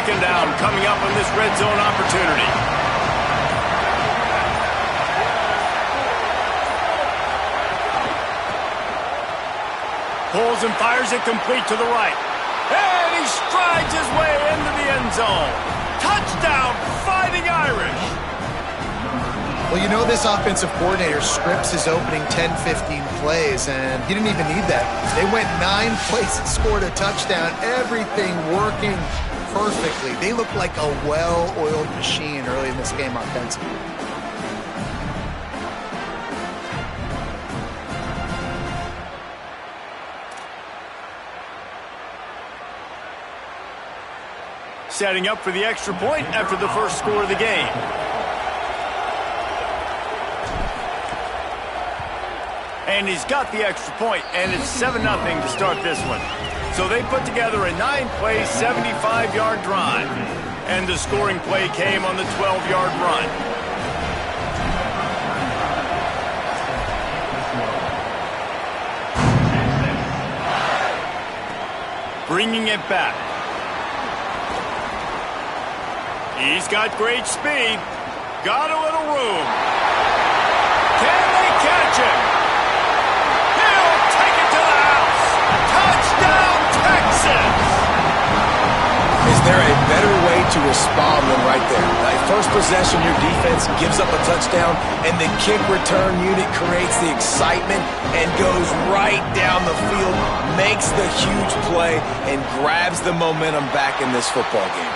Second down coming up on this red zone opportunity. Pulls and fires it complete to the right. And he strides his way into the end zone. Touchdown, Fighting Irish. Well, you know this offensive coordinator scripts his opening 10-15 plays, and he didn't even need that. They went 9 plays and scored a touchdown. Everything working perfectly. They look like a well-oiled machine early in this game offensively. Setting up for the extra point after the first score of the game. And he's got the extra point, and it's 7-0 to start this one. So they put together a 9-play, 75-yard drive. And the scoring play came on the 12-yard run. Bringing it back. He's got great speed. Got a little room. Can they catch him? He'll take it to the house. Touchdown, Texas! Is there a better way to respond than right there? Like first possession, your defense gives up a touchdown, and the kick return unit creates the excitement and goes right down the field, makes the huge play, and grabs the momentum back in this football game.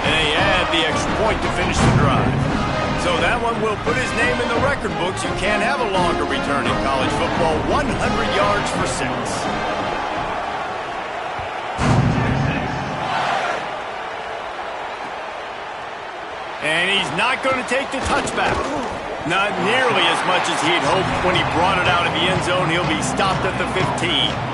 And they add the extra point to finish the drive. So that one will put his name in the record books. You can't have a longer return in college football. 100 yards for 6. And he's not going to take the touchback. Not nearly as much as he had hoped when he brought it out of the end zone. He'll be stopped at the 15.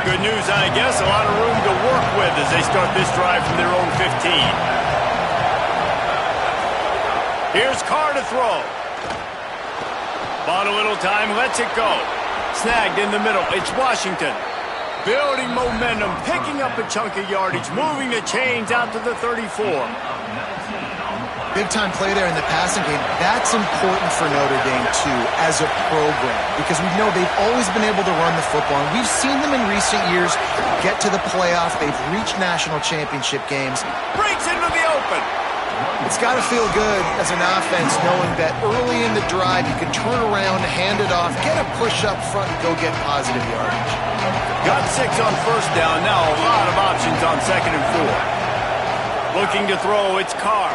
Good news, I guess. A lot of room to work with as they start this drive from their own 15. Here's Carr to throw. Bought a little time, lets it go. Snagged in the middle. It's Washington. Building momentum, picking up a chunk of yardage, moving the chains out to the 34. Big-time play there in the passing game. That's important for Notre Dame, too, as a program, because we know they've always been able to run the football, and we've seen them in recent years get to the playoff. They've reached national championship games. Breaks into the open. It's got to feel good as an offense knowing that early in the drive you can turn around, hand it off, get a push up front, and go get positive yardage. Got 6 on first down. Now a lot of options on 2nd and 4. Looking to throw, it's Carr.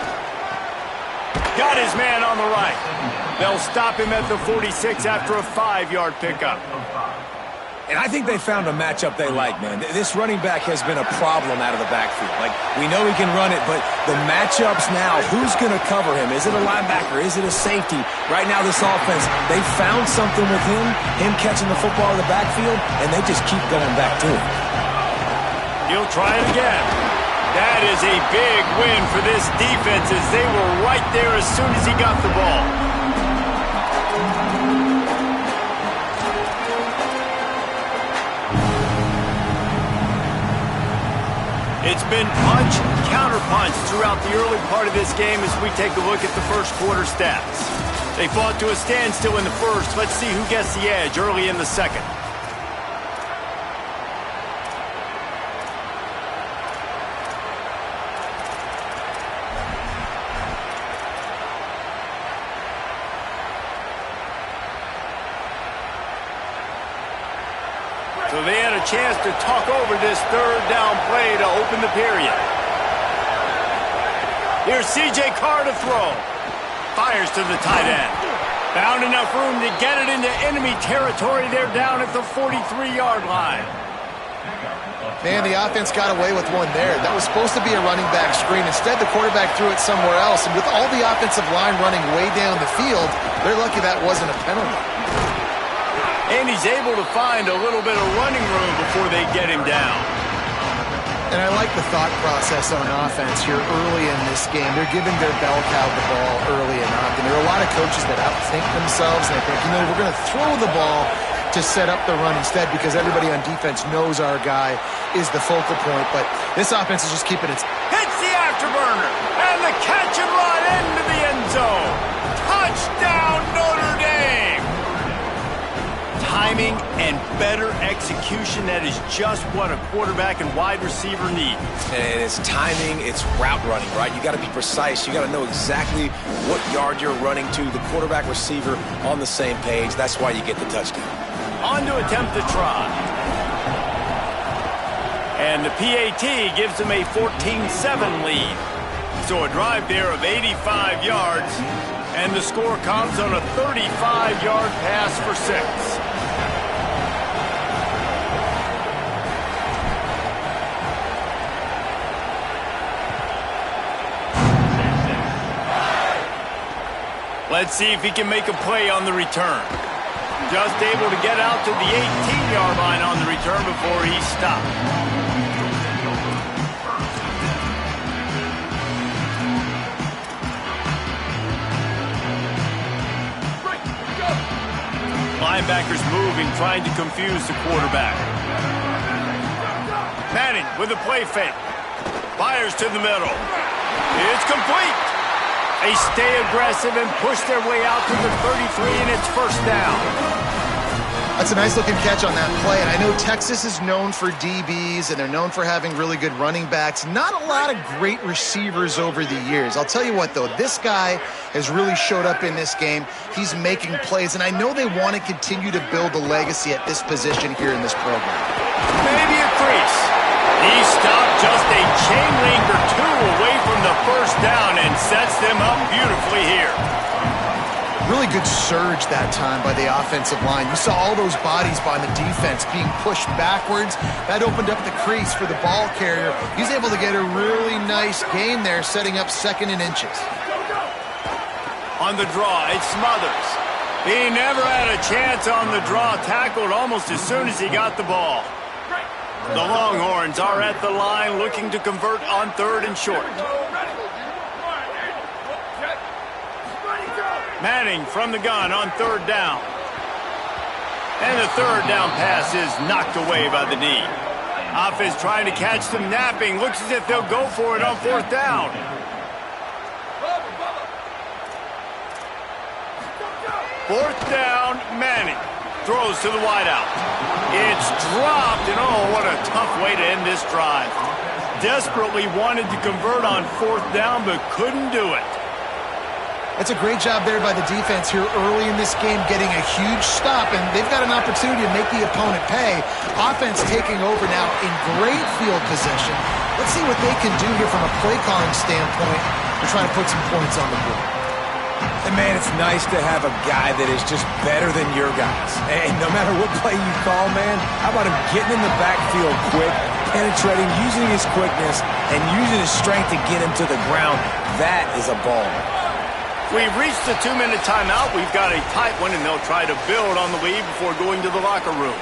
Got his man on the right. They'll stop him at the 46 after a 5-yard pickup. And I think they found a matchup they like, man. This running back has been a problem out of the backfield. Like, we know he can run it, but the matchups now, who's going to cover him? Is it a linebacker? Is it a safety? Right now, this offense, they found something with him catching the football in the backfield, and they just keep going back to it. He'll try it again. That is a big win for this defense as they were right there as soon as he got the ball. It's been punch, counter-punch throughout the early part of this game as we take a look at the first quarter stats. They fought to a standstill in the first. Let's see who gets the edge early in the second. So they had a chance to talk over this third down play to open the period. Here's C.J. Carr to throw. Fires to the tight end. Found enough room to get it into enemy territory. They're down at the 43-yard line. Man, the offense got away with one there. That was supposed to be a running back screen. Instead, the quarterback threw it somewhere else. And with all the offensive line running way down the field, they're lucky that wasn't a penalty. And he's able to find a little bit of running room before they get him down. And I like the thought process on offense here early in this game. They're giving their bell cow the ball early and often. There are a lot of coaches that outthink themselves, and they think, we're going to throw the ball to set up the run instead because everybody on defense knows our guy is the focal point. But this offense is just keeping it. Hits the afterburner, and the catch and run into the end zone. Touchdown, Notre Dame! Timing and better execution, that is just what a quarterback and wide receiver need. And it's timing, it's route running, right? You got to be precise. You got to know exactly what yard you're running to. The quarterback receiver on the same page. That's why you get the touchdown. On to attempt the try. And the PAT gives them a 14-7 lead. So a drive there of 85 yards, and the score comes on a 35-yard pass for 6. Let's see if he can make a play on the return. Just able to get out to the 18-yard line on the return before he stopped. Linebackers moving, trying to confuse the quarterback. Manning with a play fake. Fires to the middle. It's complete. They stay aggressive and push their way out to the 33, and it's first down. That's a nice-looking catch on that play. And I know Texas is known for DBs, and they're known for having really good running backs. Not a lot of great receivers over the years. I'll tell you what, though. This guy has really showed up in this game. He's making plays, and I know they want to continue to build a legacy at this position here in this program. Maybe a crease. He stopped just a chain link or two away from the first down and sets them up beautifully here. Really good surge that time by the offensive line. You saw all those bodies by the defense being pushed backwards. That opened up the crease for the ball carrier. He's able to get a really nice gain there, setting up 2nd and inches. On the draw, it's Smothers. He never had a chance on the draw, tackled almost as soon as he got the ball. The Longhorns are at the line looking to convert on 3rd and short. Manning from the gun on 3rd down. And the 3rd down pass is knocked away by the D. Offense trying to catch them napping. Looks as if they'll go for it on 4th down. Fourth down, Manning. Throws to the wideout. It's dropped, and oh, what a tough way to end this drive. Desperately wanted to convert on 4th down, but couldn't do it. That's a great job there by the defense here early in this game, getting a huge stop, and they've got an opportunity to make the opponent pay. Offense taking over now in great field position. Let's see what they can do here from a play-calling standpoint to try to put some points on the board. And, man, it's nice to have a guy that is just better than your guys. And no matter what play you call, man, how about him getting in the backfield quick, penetrating, using his quickness, and using his strength to get him to the ground? That is a ball. We've reached the 2-minute timeout. We've got a tight one, and they'll try to build on the lead before going to the locker room.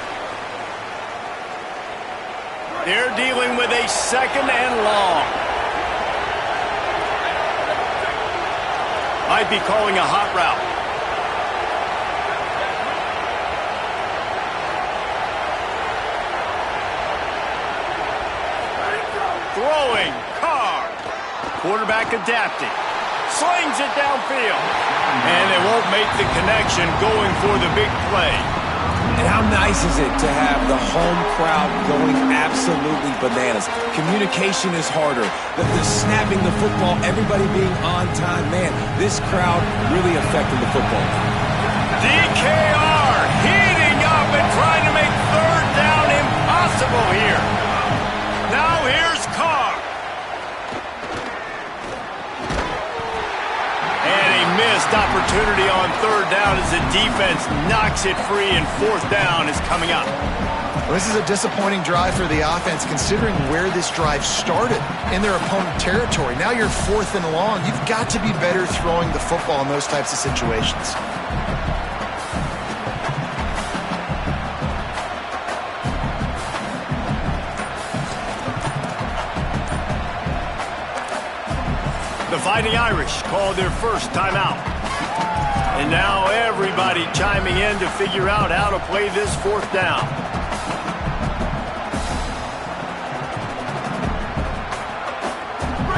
They're dealing with a 2nd and long. Might be calling a hot route. Throwing, Carr. Quarterback adapting. Slings it downfield. And they won't make the connection going for the big play. And how nice is it to have the home crowd going absolutely bananas? Communication is harder. The snapping the football, everybody being on time. Man, this crowd really affected the football. DKR heating up and trying to make 3rd down impossible here. Now here's Carr. And a missed opportunity on 3rd down as the defense knocks it free, and 4th down is coming up. Well, this is a disappointing drive for the offense considering where this drive started in their opponent territory. Now you're 4th and long. You've got to be better throwing the football in those types of situations. The Fighting Irish called their first timeout. And now everybody chiming in to figure out how to play this fourth down.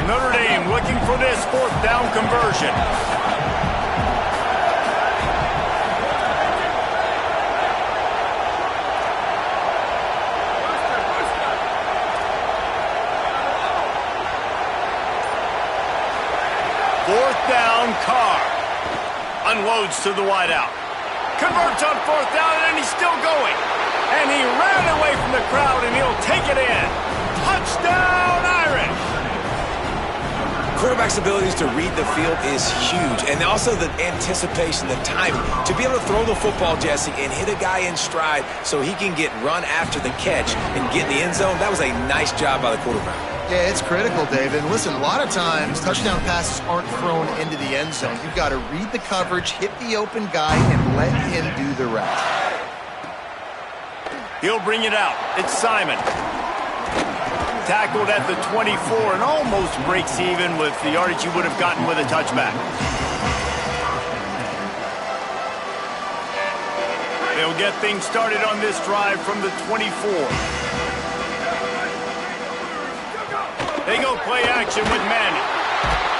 Notre Dame looking for this fourth down conversion. Fourth down, Carr. Unloads to the wideout. Converts on fourth down, and he's still going. And he ran away from the crowd, and he'll take it in. Touchdown, Irish! Quarterback's abilities to read the field is huge, and also the anticipation, the timing. To be able to throw the football, Jesse, and hit a guy in stride so he can get run after the catch and get in the end zone, that was a nice job by the quarterback. Yeah, it's critical, David. And listen, a lot of times, touchdown passes aren't thrown into the end zone. You've got to read the coverage, hit the open guy, and let him do the rest. He'll bring it out. It's Simon. Tackled at the 24 and almost breaks even with the yardage you would have gotten with a touchback. They'll get things started on this drive from the 24. They go play action with Manning.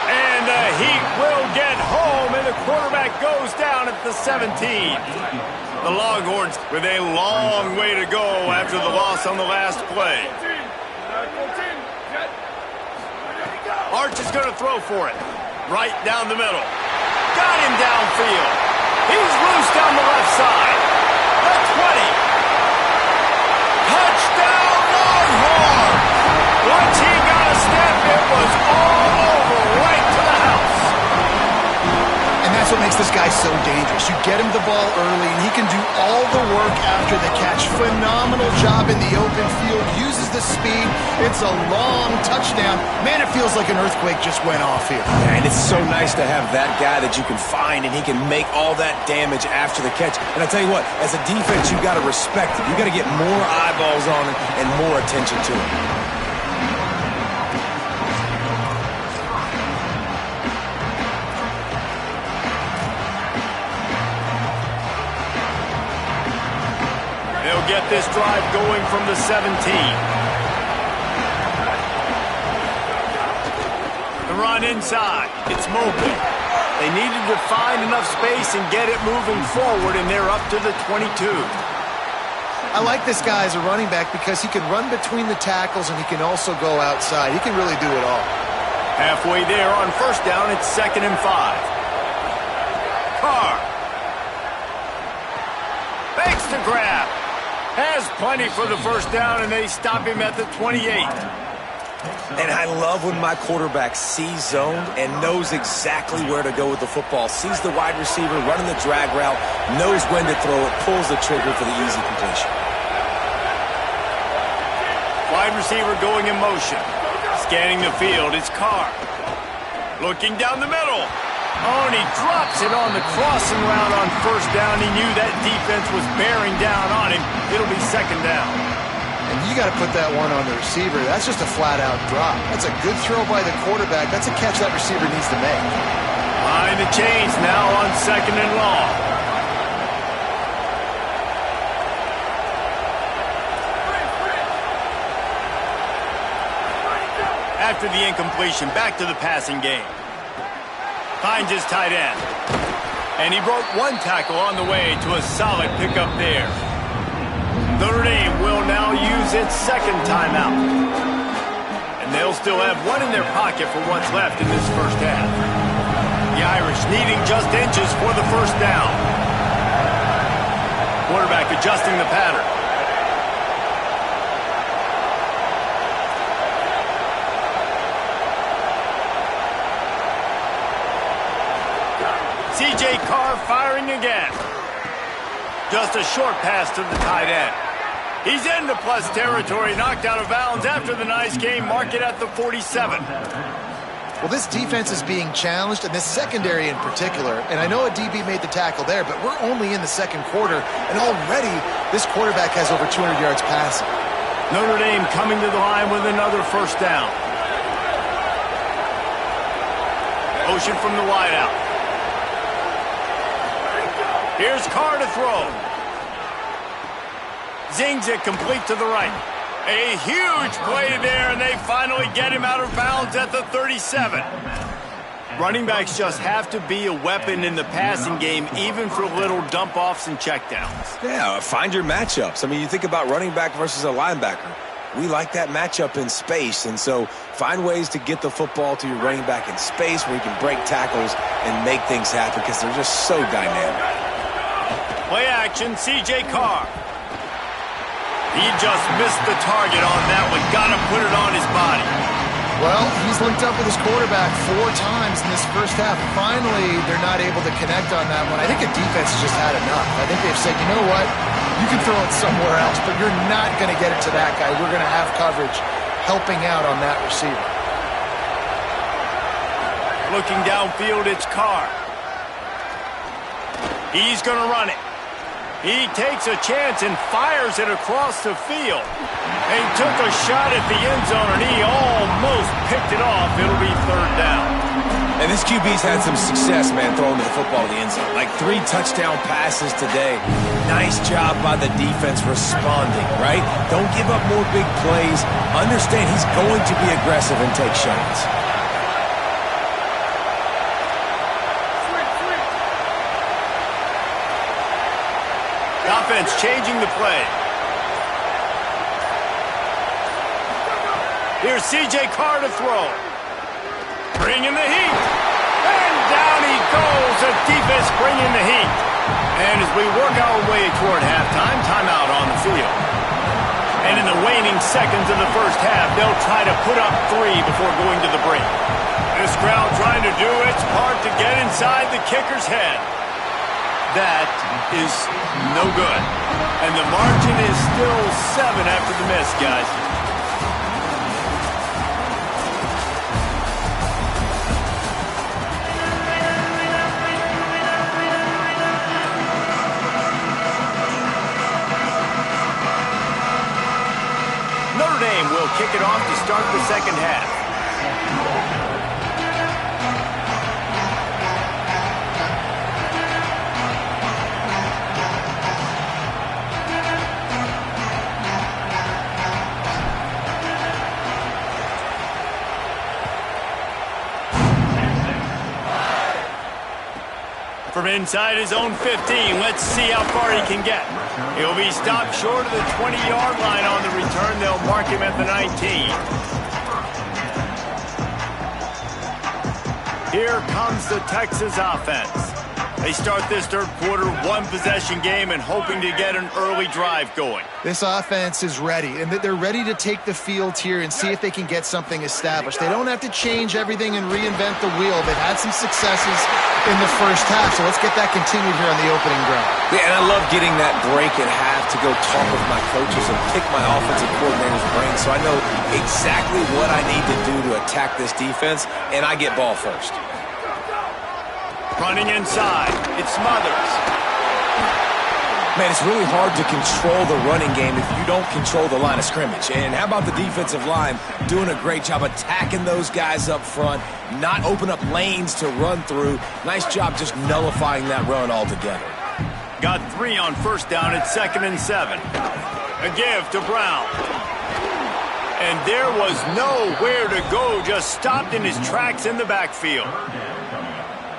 And the Heat will get home, and the quarterback goes down at the 17. The Longhorns with a long way to go after the loss on the last play. Arch is going to throw for it. Right down the middle. Got him downfield. He's loose down the left side. The 20. Touchdown, Longhorns! Once he got a step, it was all over, right to the house. And that's what makes this guy so dangerous. You get him the ball early, and he can do all the work after the catch. Phenomenal job in the open field. Uses the speed. It's a long touchdown. Man, it feels like an earthquake just went off here. Yeah, and it's so nice to have that guy that you can find, and he can make all that damage after the catch. And I tell you what, as a defense, you got to respect it. You got to get more eyeballs on it and more attention to it. They'll get this drive going from the 17. The run inside. It's Mobley. They needed to find enough space and get it moving forward, and they're up to the 22. I like this guy as a running back because he can run between the tackles and he can also go outside. He can really do it all. Halfway there on first down, it's 2nd and 5. Carr. Fakes the grab. Has plenty for the first down, and they stop him at the 28. And I love when my quarterback sees zoned and knows exactly where to go with the football. Sees the wide receiver running the drag route, knows when to throw it, pulls the trigger for the easy completion. Wide receiver going in motion. Scanning the field, it's Carr. Looking down the middle. Oh, and he drops it on the crossing route on first down. He knew that defense was bearing down on him. It'll be 2nd down. And you got to put that one on the receiver. That's just a flat-out drop. That's a good throw by the quarterback. That's a catch that receiver needs to make. Behind the chains now on 2nd and long. After the incompletion, back to the passing game. Finds his tight end. And he broke one tackle on the way to a solid pickup there. Notre Dame will now use its 2nd timeout. And they'll still have one in their pocket for what's left in this first half. The Irish needing just inches for the first down. Quarterback adjusting the pattern. C.J. Carr firing again. Just a short pass to the tight end. He's into plus territory, knocked out of bounds after the nice game. Mark it at the 47. Well, this defense is being challenged, and this secondary in particular. And I know a DB made the tackle there, but we're only in the 2nd quarter, and already this quarterback has over 200 yards passing. Notre Dame coming to the line with another first down. Motion from the wideout. Here's Carr to throw. Zings it complete to the right. A huge play there, and they finally get him out of bounds at the 37. Running backs just have to be a weapon in the passing game, even for little dump-offs and checkdowns. Yeah, find your matchups. I mean, you think about running back versus a linebacker. We like that matchup in space, and so find ways to get the football to your running back in space where you can break tackles and make things happen because they're just so dynamic. Play action, C.J. Carr. He just missed the target on that one. Got to put it on his body. Well, he's linked up with his quarterback 4 times in this first half. Finally, they're not able to connect on that one. I think the defense has just had enough. I think they've said, you know what? You can throw it somewhere else, but you're not going to get it to that guy. We're going to have coverage helping out on that receiver. Looking downfield, it's Carr. He's going to run it. He takes a chance and fires it across the field. And he took a shot at the end zone, and he almost picked it off. It'll be 3rd down. And this QB's had some success, man, throwing the football to the end zone. Like 3 touchdown passes today. Nice job by the defense responding, right? Don't give up more big plays. Understand he's going to be aggressive and take shots. Offense changing the play. Here's C.J. Carr to throw. Bringing the heat. And down he goes. The defense bringing the heat. And as we work our way toward halftime, timeout on the field. And in the waning seconds of the first half, they'll try to put up 3 before going to the break. This crowd trying to do its part to get inside the kicker's head. That is no good. And the margin is still 7 after the miss, guys. Notre Dame will kick it off to start the second half. From inside his own 15, let's see how far he can get. He'll be stopped short of the 20-yard line on the return. They'll mark him at the 19. Here comes the Texas offense. They start this third quarter, 1-possession game and hoping to get an early drive going. This offense is ready, and they're ready to take the field here and see if they can get something established. They don't have to change everything and reinvent the wheel. They've had some successes in the first half, so let's get that continued here on the opening drive. Yeah, and I love getting that break at half to go talk with my coaches and pick my offensive coordinator's brain so I know exactly what I need to do to attack this defense, and I get ball first. Running inside, it's Smothers. Man, it's really hard to control the running game if you don't control the line of scrimmage. And how about the defensive line doing a great job attacking those guys up front, not open up lanes to run through. Nice job just nullifying that run altogether. Got 3 on first down at 2nd and 7. A give to Brown. And there was nowhere to go, just stopped in his tracks in the backfield.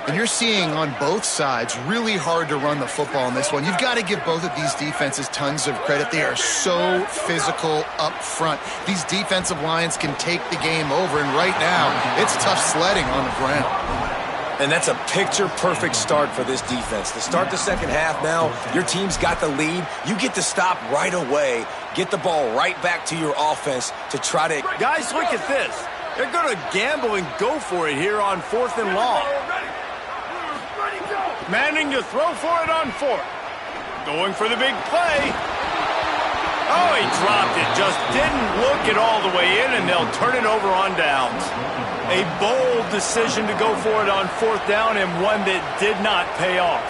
And you're seeing on both sides really hard to run the football in this one. You've got to give both of these defenses tons of credit. They are so physical up front. These defensive lines can take the game over, and right now, it's tough sledding on the ground. And that's a picture-perfect start for this defense. To start the second half now, your team's got the lead. You get to stop right away, get the ball right back to your offense to try to... Guys, look at this. They're going to gamble and go for it here on 4th and long. Manning to throw for it on 4th. Going for the big play. Oh, he dropped it. Just didn't look it all the way in, and they'll turn it over on downs. A bold decision to go for it on 4th down, and one that did not pay off.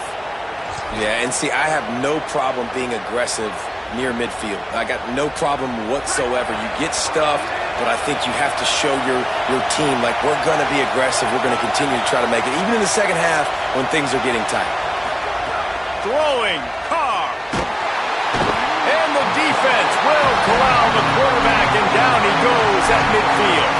Yeah, and see, I have no problem being aggressive near midfield. I got no problem whatsoever. You get stuffed, but I think you have to show your team, like, we're going to be aggressive. We're going to continue to try to make it, even in the second half when things are getting tight. throwing, Carr. And the defense will corral the quarterback, and down he goes at midfield.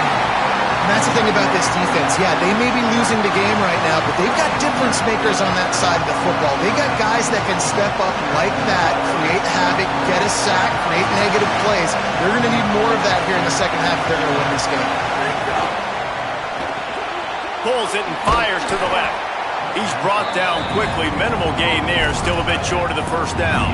And that's the thing about this defense. Yeah, they may be losing the game right now, but they've got difference makers on that side of the football. They got guys that can step up like that, create havoc, get a sack, create negative plays. They're going to need more of that here in the second half if they're going to win this game. Pulls it and fires to the left. He's brought down quickly. Minimal gain there, still a bit short of the first down.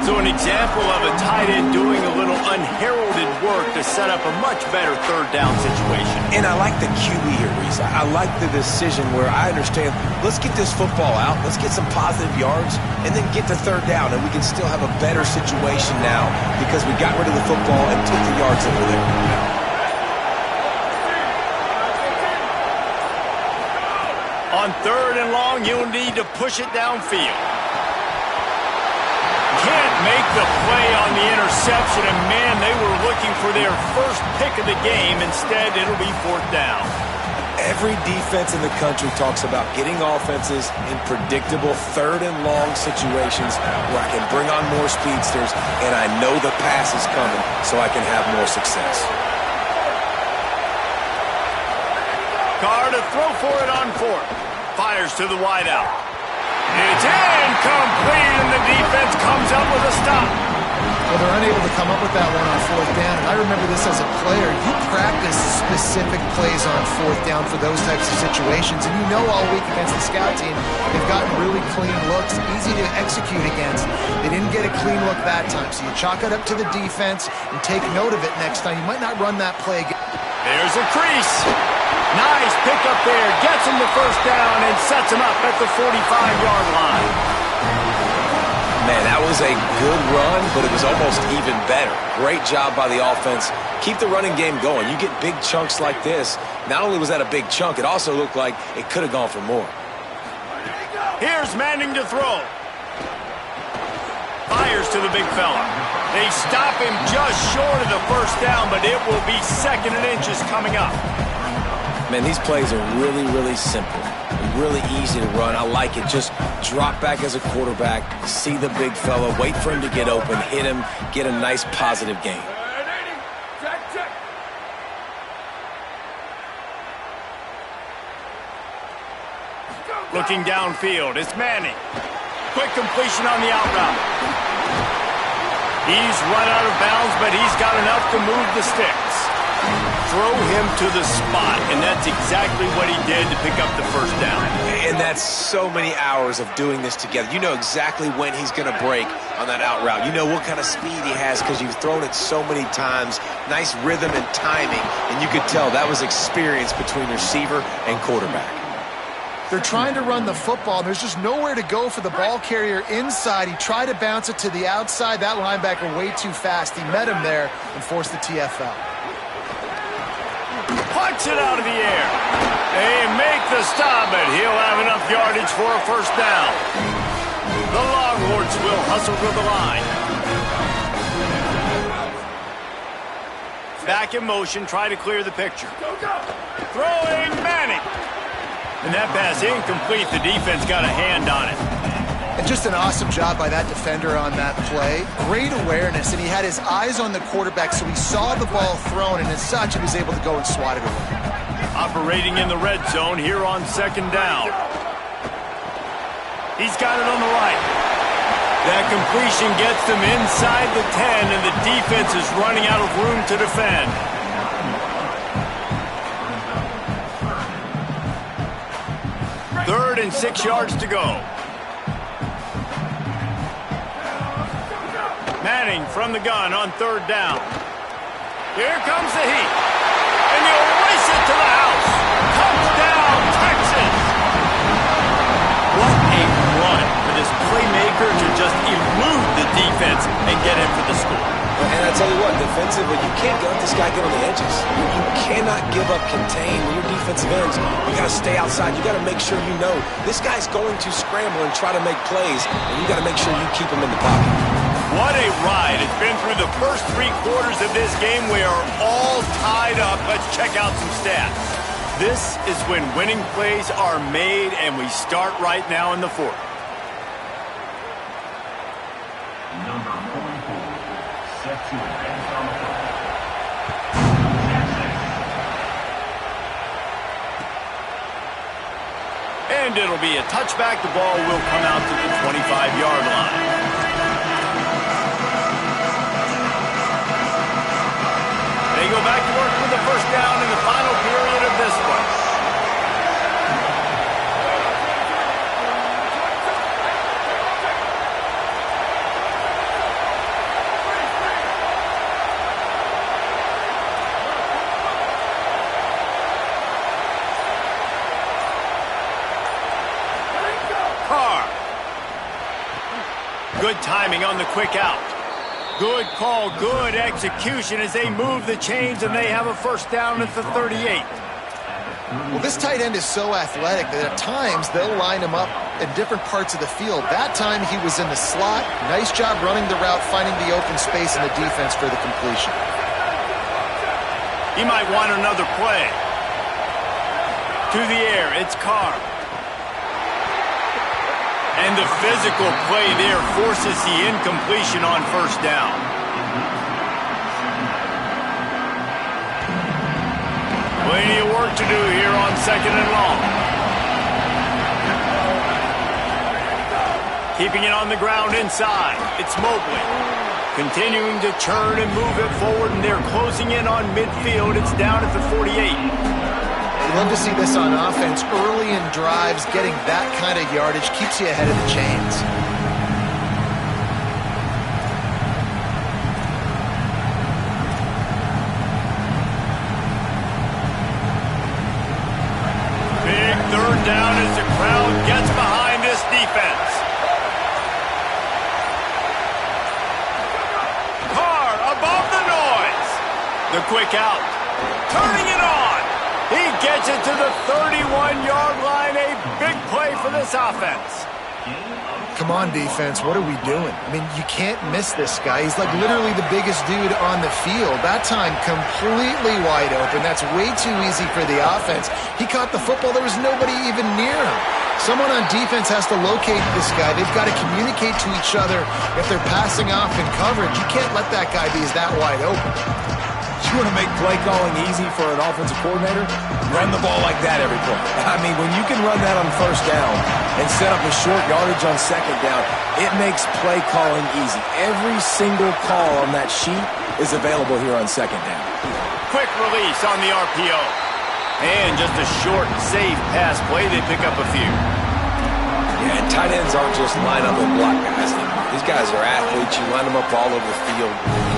So an example of a tight end doing a little unheralded work to set up a much better third down situation. And I like the QB here, Reese. I like the decision where I understand, let's get this football out, let's get some positive yards, and then get to third down, and we can still have a better situation now because we got rid of the football and took the yards over there. On third and long, you'll need to push it downfield. Can't make the play on the interception, and man, they were looking for their first pick of the game. Instead, it'll be fourth down. Every defense in the country talks about getting offenses in predictable third and long situations where I can bring on more speedsters, and I know the pass is coming, so I can have more success. Carr to throw for it on fourth. Fires to the wideout. It's incomplete, and the defense comes up with a stop. Well, they're unable to come up with that one on fourth down, and I remember this as a player. You practice specific plays on fourth down for those types of situations, and you know all week against the scout team, they've gotten really clean looks, easy to execute against. They didn't get a clean look that time, so you chalk it up to the defense and take note of it next time. You might not run that play again. There's a crease. Nice pickup there. Gets him the first down and sets him up at the 45-yard line. Man, that was a good run, but it was almost even better. Great job by the offense. Keep the running game going. You get big chunks like this. Not only was that a big chunk, it also looked like it could have gone for more. Here's Manning to throw. Fires to the big fella. They stop him just short of the first down, but it will be second and inches coming up. Man, these plays are really, really simple. Really easy to run. I like it. Just drop back as a quarterback, see the big fella, wait for him to get open, hit him, get a nice positive gain. Looking downfield, it's Manning. Quick completion on the out route. He's run out of bounds, but he's got enough to move the sticks. Throw him to the spot, and that's exactly what he did to pick up the first down. And that's so many hours of doing this together. You know exactly when he's going to break on that out route. You know what kind of speed he has because you've thrown it so many times. Nice rhythm and timing, and you could tell that was experience between receiver and quarterback. They're trying to run the football. There's just nowhere to go for the ball carrier inside. He tried to bounce it to the outside. That linebacker way too fast. He met him there and forced the TFL. Punch it out of the air. They make the stop, but he'll have enough yardage for a first down. The Longhorns will hustle to the line. Back in motion, try to clear the picture. Throwing Manning. And that pass incomplete. The defense got a hand on it. And just an awesome job by that defender on that play. Great awareness, and he had his eyes on the quarterback, so he saw the ball thrown, and as such, he was able to go and swat it away. Operating in the red zone here on second down. He's got it on the right. That completion gets them inside the 10, and the defense is running out of room to defend. Third and 6 yards to go. Manning from the gun on third down. Here comes the heat. And he'll race it to the house. Touchdown, Texas! What a run for this playmaker to just elude the defense and get in for the score. And I tell you what, defensively, you can't let this guy get on the edges. You cannot give up contain when you're defensive ends. You got to stay outside. You got to make sure you know this guy's going to scramble and try to make plays, and you got to make sure you keep him in the pocket. What a ride. It's been through the first 3 quarters of this game. We are all tied up. Let's check out some stats. This is when winning plays are made, and we start right now in the fourth. And it'll be a touchback. The ball will come out to the 25-yard line. They go back to work with the first down in the final period of this one. Good timing on the quick out. Good call, good execution as they move the chains and they have a first down at the 38. Well, this tight end is so athletic that at times they'll line him up in different parts of the field. That time he was in the slot. Nice job running the route, finding the open space in the defense for the completion. He might want another play. To the air, it's Carr. And the physical play there forces the incompletion on first down. Plenty of work to do here on second and long. Keeping it on the ground inside. It's Mobley. Continuing to turn and move it forward, and they're closing in on midfield. It's down at the 48. You love to see this on offense. Early in drives, getting that kind of yardage keeps you ahead of the chains. Big third down as the crowd gets behind this defense. Carr above the noise. The quick out. Turning it on. He gets it to the 31-yard line. A big play for this offense. Come on, defense. What are we doing? I mean, you can't miss this guy. He's like literally the biggest dude on the field. That time, completely wide open. That's way too easy for the offense. He caught the football. There was nobody even near him. Someone on defense has to locate this guy. They've got to communicate to each other if they're passing off in coverage. You can't let that guy be that wide open. You want to make play calling easy for an offensive coordinator? Run the ball like that every play. I mean, when you can run that on first down and set up a short yardage on second down, it makes play calling easy. Every single call on that sheet is available here on second down. Quick release on the RPO. And just a short, safe pass play. They pick up a few. Yeah, and tight ends aren't just line up and block guys. These guys are athletes. You line them up all over the field.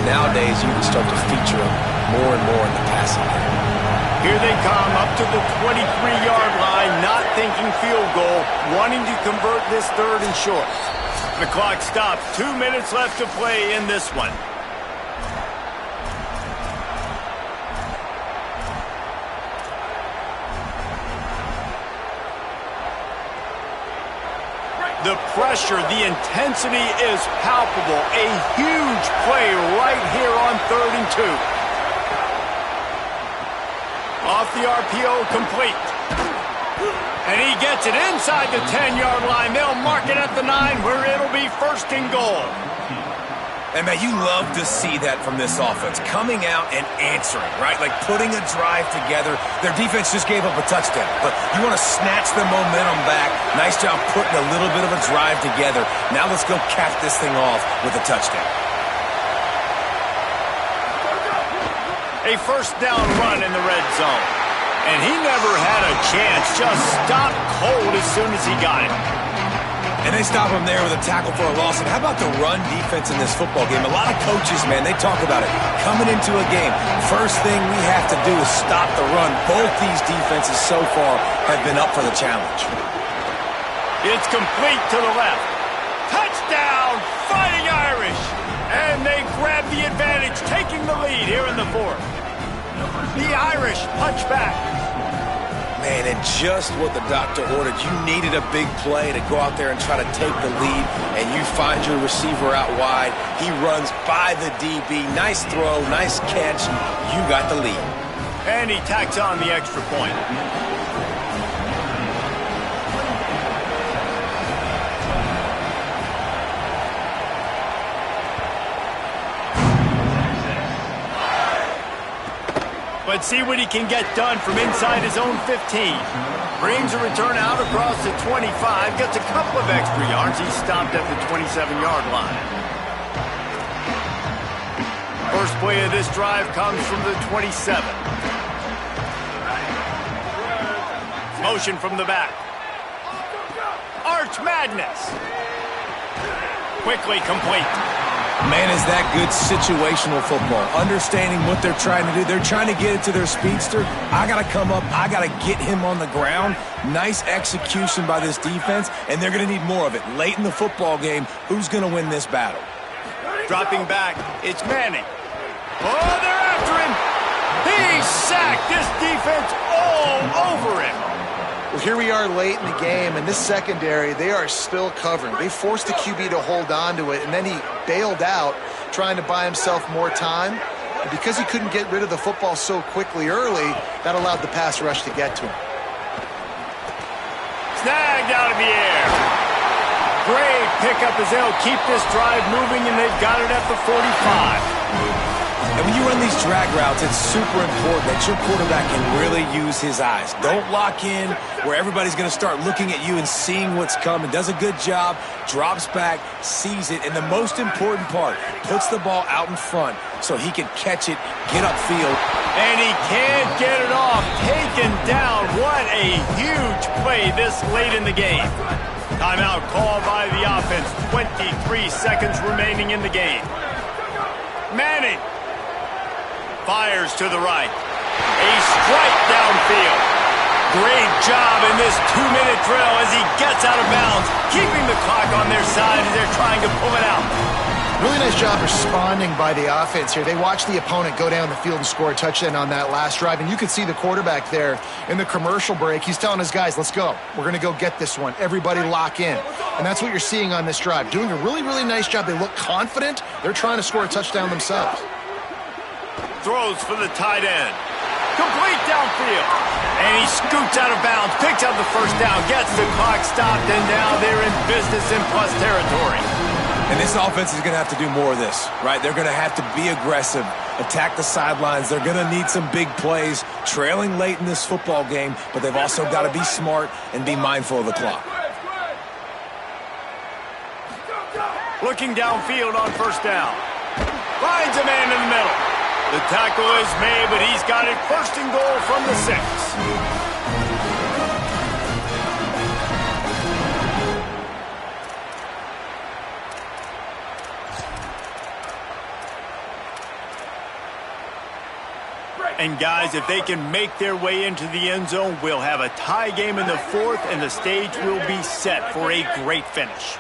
Nowadays, you can start to feature them more and more in the passing game. Here they come up to the 23-yard line, not thinking field goal, wanting to convert this third and short. The clock stops. 2 minutes left to play in this one. The pressure, the intensity is palpable. A huge play right here on 3rd and 2. Off the RPO, complete. And he gets it inside the 10-yard line. They'll mark it at the 9 where it'll be 1st and goal. And, man, you love to see that from this offense. Coming out and answering, right? Like putting a drive together. Their defense just gave up a touchdown. But you want to snatch the momentum back. Nice job putting a little bit of a drive together. Now let's go cap this thing off with a touchdown. A first down run in the red zone. And he never had a chance. Just stopped cold as soon as he got it. And they stop him there with a tackle for a loss. And how about the run defense in this football game? A lot of coaches, man, they talk about it. Coming into a game, first thing we have to do is stop the run. Both these defenses so far have been up for the challenge. It's complete to the left. Touchdown, Fighting Irish. And they grab the advantage, taking the lead here in the 4th. The Irish punch back. Man, and just what the doctor ordered. You needed a big play to go out there and try to take the lead, and you find your receiver out wide. He runs by the DB. Nice throw, nice catch. You got the lead. And he tacks on the extra point. Let's see what he can get done from inside his own 15. Brings a return out across the 25. Gets a couple of extra yards. He's stopped at the 27-yard line. First play of this drive comes from the 27. Motion from the back. Arch Madness. Quickly complete. Man, is that good situational football. Understanding what they're trying to do. They're trying to get it to their speedster. I got to come up. I got to get him on the ground. Nice execution by this defense, and they're going to need more of it. Late in the football game, who's going to win this battle? Dropping back, it's Manning. Oh, they're after him. He's sacked. This defense all over him. Well, here we are late in the game, and this secondary, they are still covering. They forced the QB to hold on to it, and then he bailed out trying to buy himself more time. And because he couldn't get rid of the football so quickly early, that allowed the pass rush to get to him. Snagged out of the air. Great pickup as they'll keep this drive moving, and they've got it at the 45. And when you run these drag routes, it's super important that your quarterback can really use his eyes. Don't lock in where everybody's going to start looking at you and seeing what's coming. Does a good job, drops back, sees it, and the most important part, puts the ball out in front so he can catch it, get upfield. And he can't get it off. Taken down. What a huge play this late in the game. Timeout called by the offense. 23 seconds remaining in the game. Manning fires to the right. A strike downfield. Great job in this 2-minute drill as he gets out of bounds, keeping the clock on their side as they're trying to pull it out. Really nice job responding by the offense here. They watched the opponent go down the field and score a touchdown on that last drive, and you could see the quarterback there in the commercial break. He's telling his guys, let's go. We're going to go get this one. Everybody lock in. And that's what you're seeing on this drive. Doing a really, really nice job. They look confident. They're trying to score a touchdown themselves. Throws for the tight end. Complete downfield. And he scoots out of bounds, picks up the first down, gets the clock stopped, and now they're in business in plus territory. And this offense is going to have to do more of this, right? They're going to have to be aggressive, attack the sidelines. They're going to need some big plays, trailing late in this football game, but they've also got to be smart and be mindful of the clock. Looking downfield on first down. Finds a man in the middle. The tackle is made, but he's got it first and goal from the 6. And guys, if they can make their way into the end zone, we'll have a tie game in the 4th, and the stage will be set for a great finish.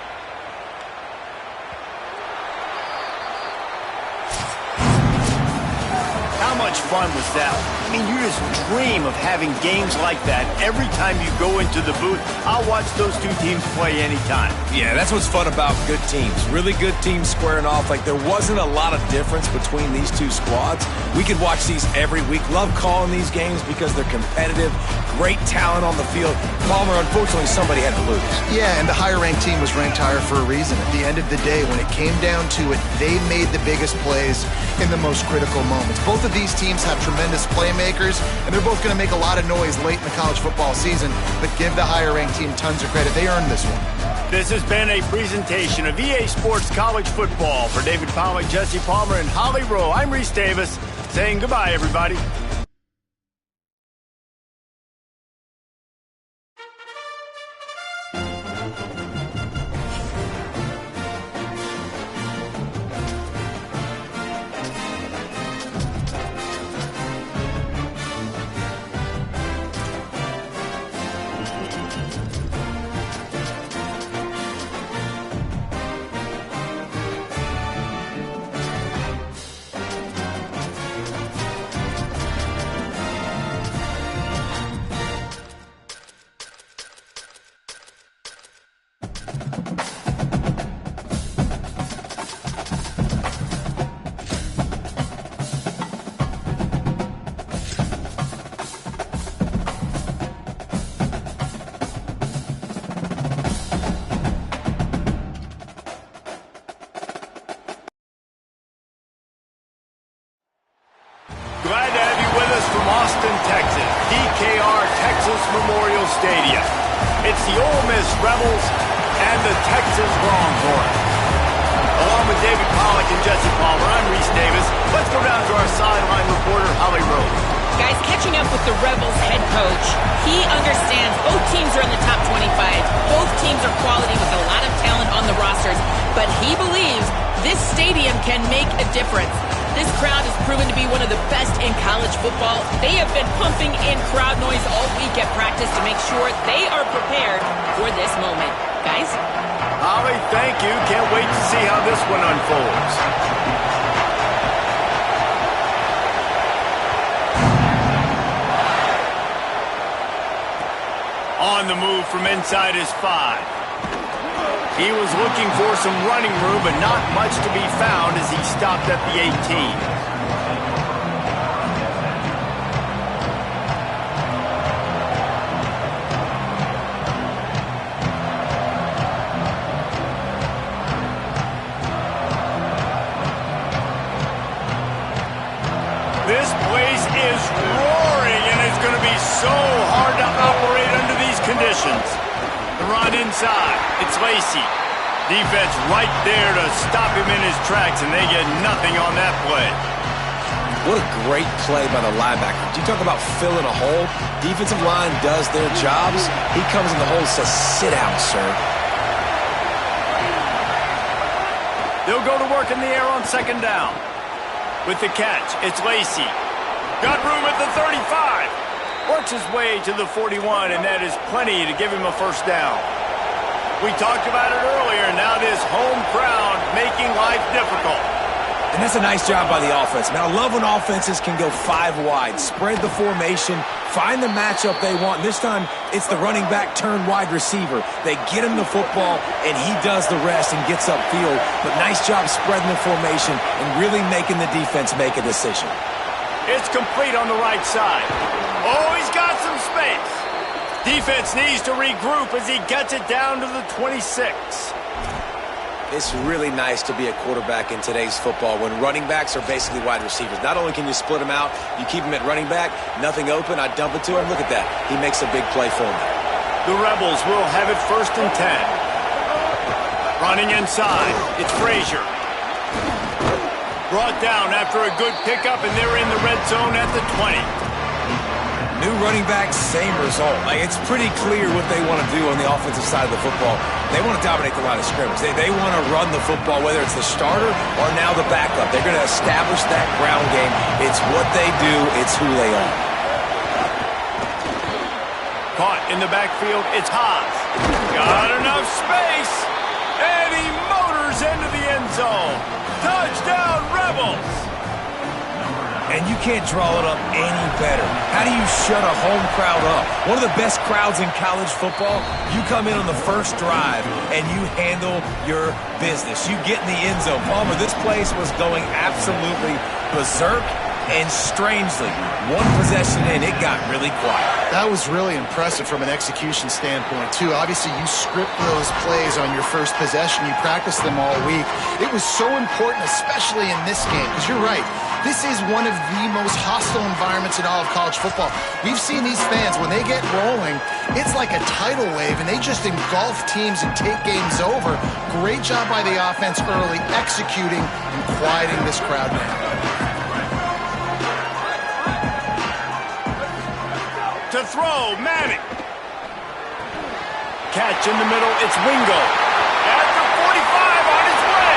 How much fun was that? I mean, you just dream of having games like that every time you go into the booth. I'll watch those two teams play anytime. Yeah, that's what's fun about good teams. Really good teams squaring off. Like, there wasn't a lot of difference between these two squads. We could watch these every week. Love calling these games because they're competitive. Great talent on the field. Palmer, unfortunately, somebody had to lose. Yeah, and the higher-ranked team was ranked higher for a reason. At the end of the day, when it came down to it, they made the biggest plays in the most critical moments. Both of these teams have tremendous playmakers, and they're both going to make a lot of noise late in the college football season, but give the higher-ranked team tons of credit. They earned this one. This has been a presentation of EA Sports College Football. For David Pollack, Jesse Palmer, and Holly Rowe, I'm Reese Davis, saying goodbye, everybody. Rebels and the Texas Longhorns. Along with David Pollack and Jesse Palmer, I'm Reese Davis. Let's go down to our sideline reporter, Holly Rose. Guys, catching up with the Rebels head coach, he understands both teams are in the top 25. Both teams are quality with a lot of talent on the rosters, but he believes this stadium can make a difference. This crowd has proven to be one of the best in college football. They have been pumping in crowd noise all week at practice to make sure they are prepared for this moment. Guys? Holly, thank you. Can't wait to see how this one unfolds. On the move from inside his 5. He was looking for some running room, but not much to be found as he stopped at the 18. This place is roaring, and it's going to be so hard to operate under these conditions. The run inside. It's Lacey. Defense right there to stop him in his tracks, and they get nothing on that play. What a great play by the linebacker. Do you talk about filling a hole? Defensive line does their jobs. He comes in the hole and says, sit down, sir. They'll go to work in the air on second down. With the catch, it's Lacey. Got room at the 35. Works his way to the 41, and that is plenty to give him a first down. We talked about it earlier, now this home crowd making life difficult. And that's a nice job by the offense. Man, I love when offenses can go 5 wide, spread the formation, find the matchup they want. And this time, it's the running back turned wide receiver. They get him the football, and he does the rest and gets upfield. But nice job spreading the formation and really making the defense make a decision. It's complete on the right side. Oh, he's got some space. Defense needs to regroup as he gets it down to the 26. It's really nice to be a quarterback in today's football when running backs are basically wide receivers. Not only can you split them out, you keep them at running back, nothing open, I dump it to him. Look at that. He makes a big play for me. The Rebels will have it 1st and 10. Running inside, it's Frazier. Brought down after a good pickup, and they're in the red zone at the 20. New running back, same result. It's pretty clear what they want to do on the offensive side of the football. They want to dominate the line of scrimmage. They want to run the football, whether it's the starter or now the backup. They're going to establish that ground game. It's what they do. It's who they are. Caught in the backfield, it's Haas. Got enough space, and he motors into the end zone. Touchdown, Rebels! And you can't draw it up any better. How do you shut a home crowd up? One of the best crowds in college football, you come in on the first drive and you handle your business. You get in the end zone. Palmer, this place was going absolutely berserk, and strangely, one possession in, it got really quiet. That was really impressive from an execution standpoint, too. Obviously, you script those plays on your first possession. You practice them all week. It was so important, especially in this game, because you're right. This is one of the most hostile environments in all of college football. We've seen these fans, when they get rolling, it's like a tidal wave, and they just engulf teams and take games over. Great job by the offense early, executing and quieting this crowd down. To throw, Manning. Catch in the middle, it's Wingo. At the 45 on his way.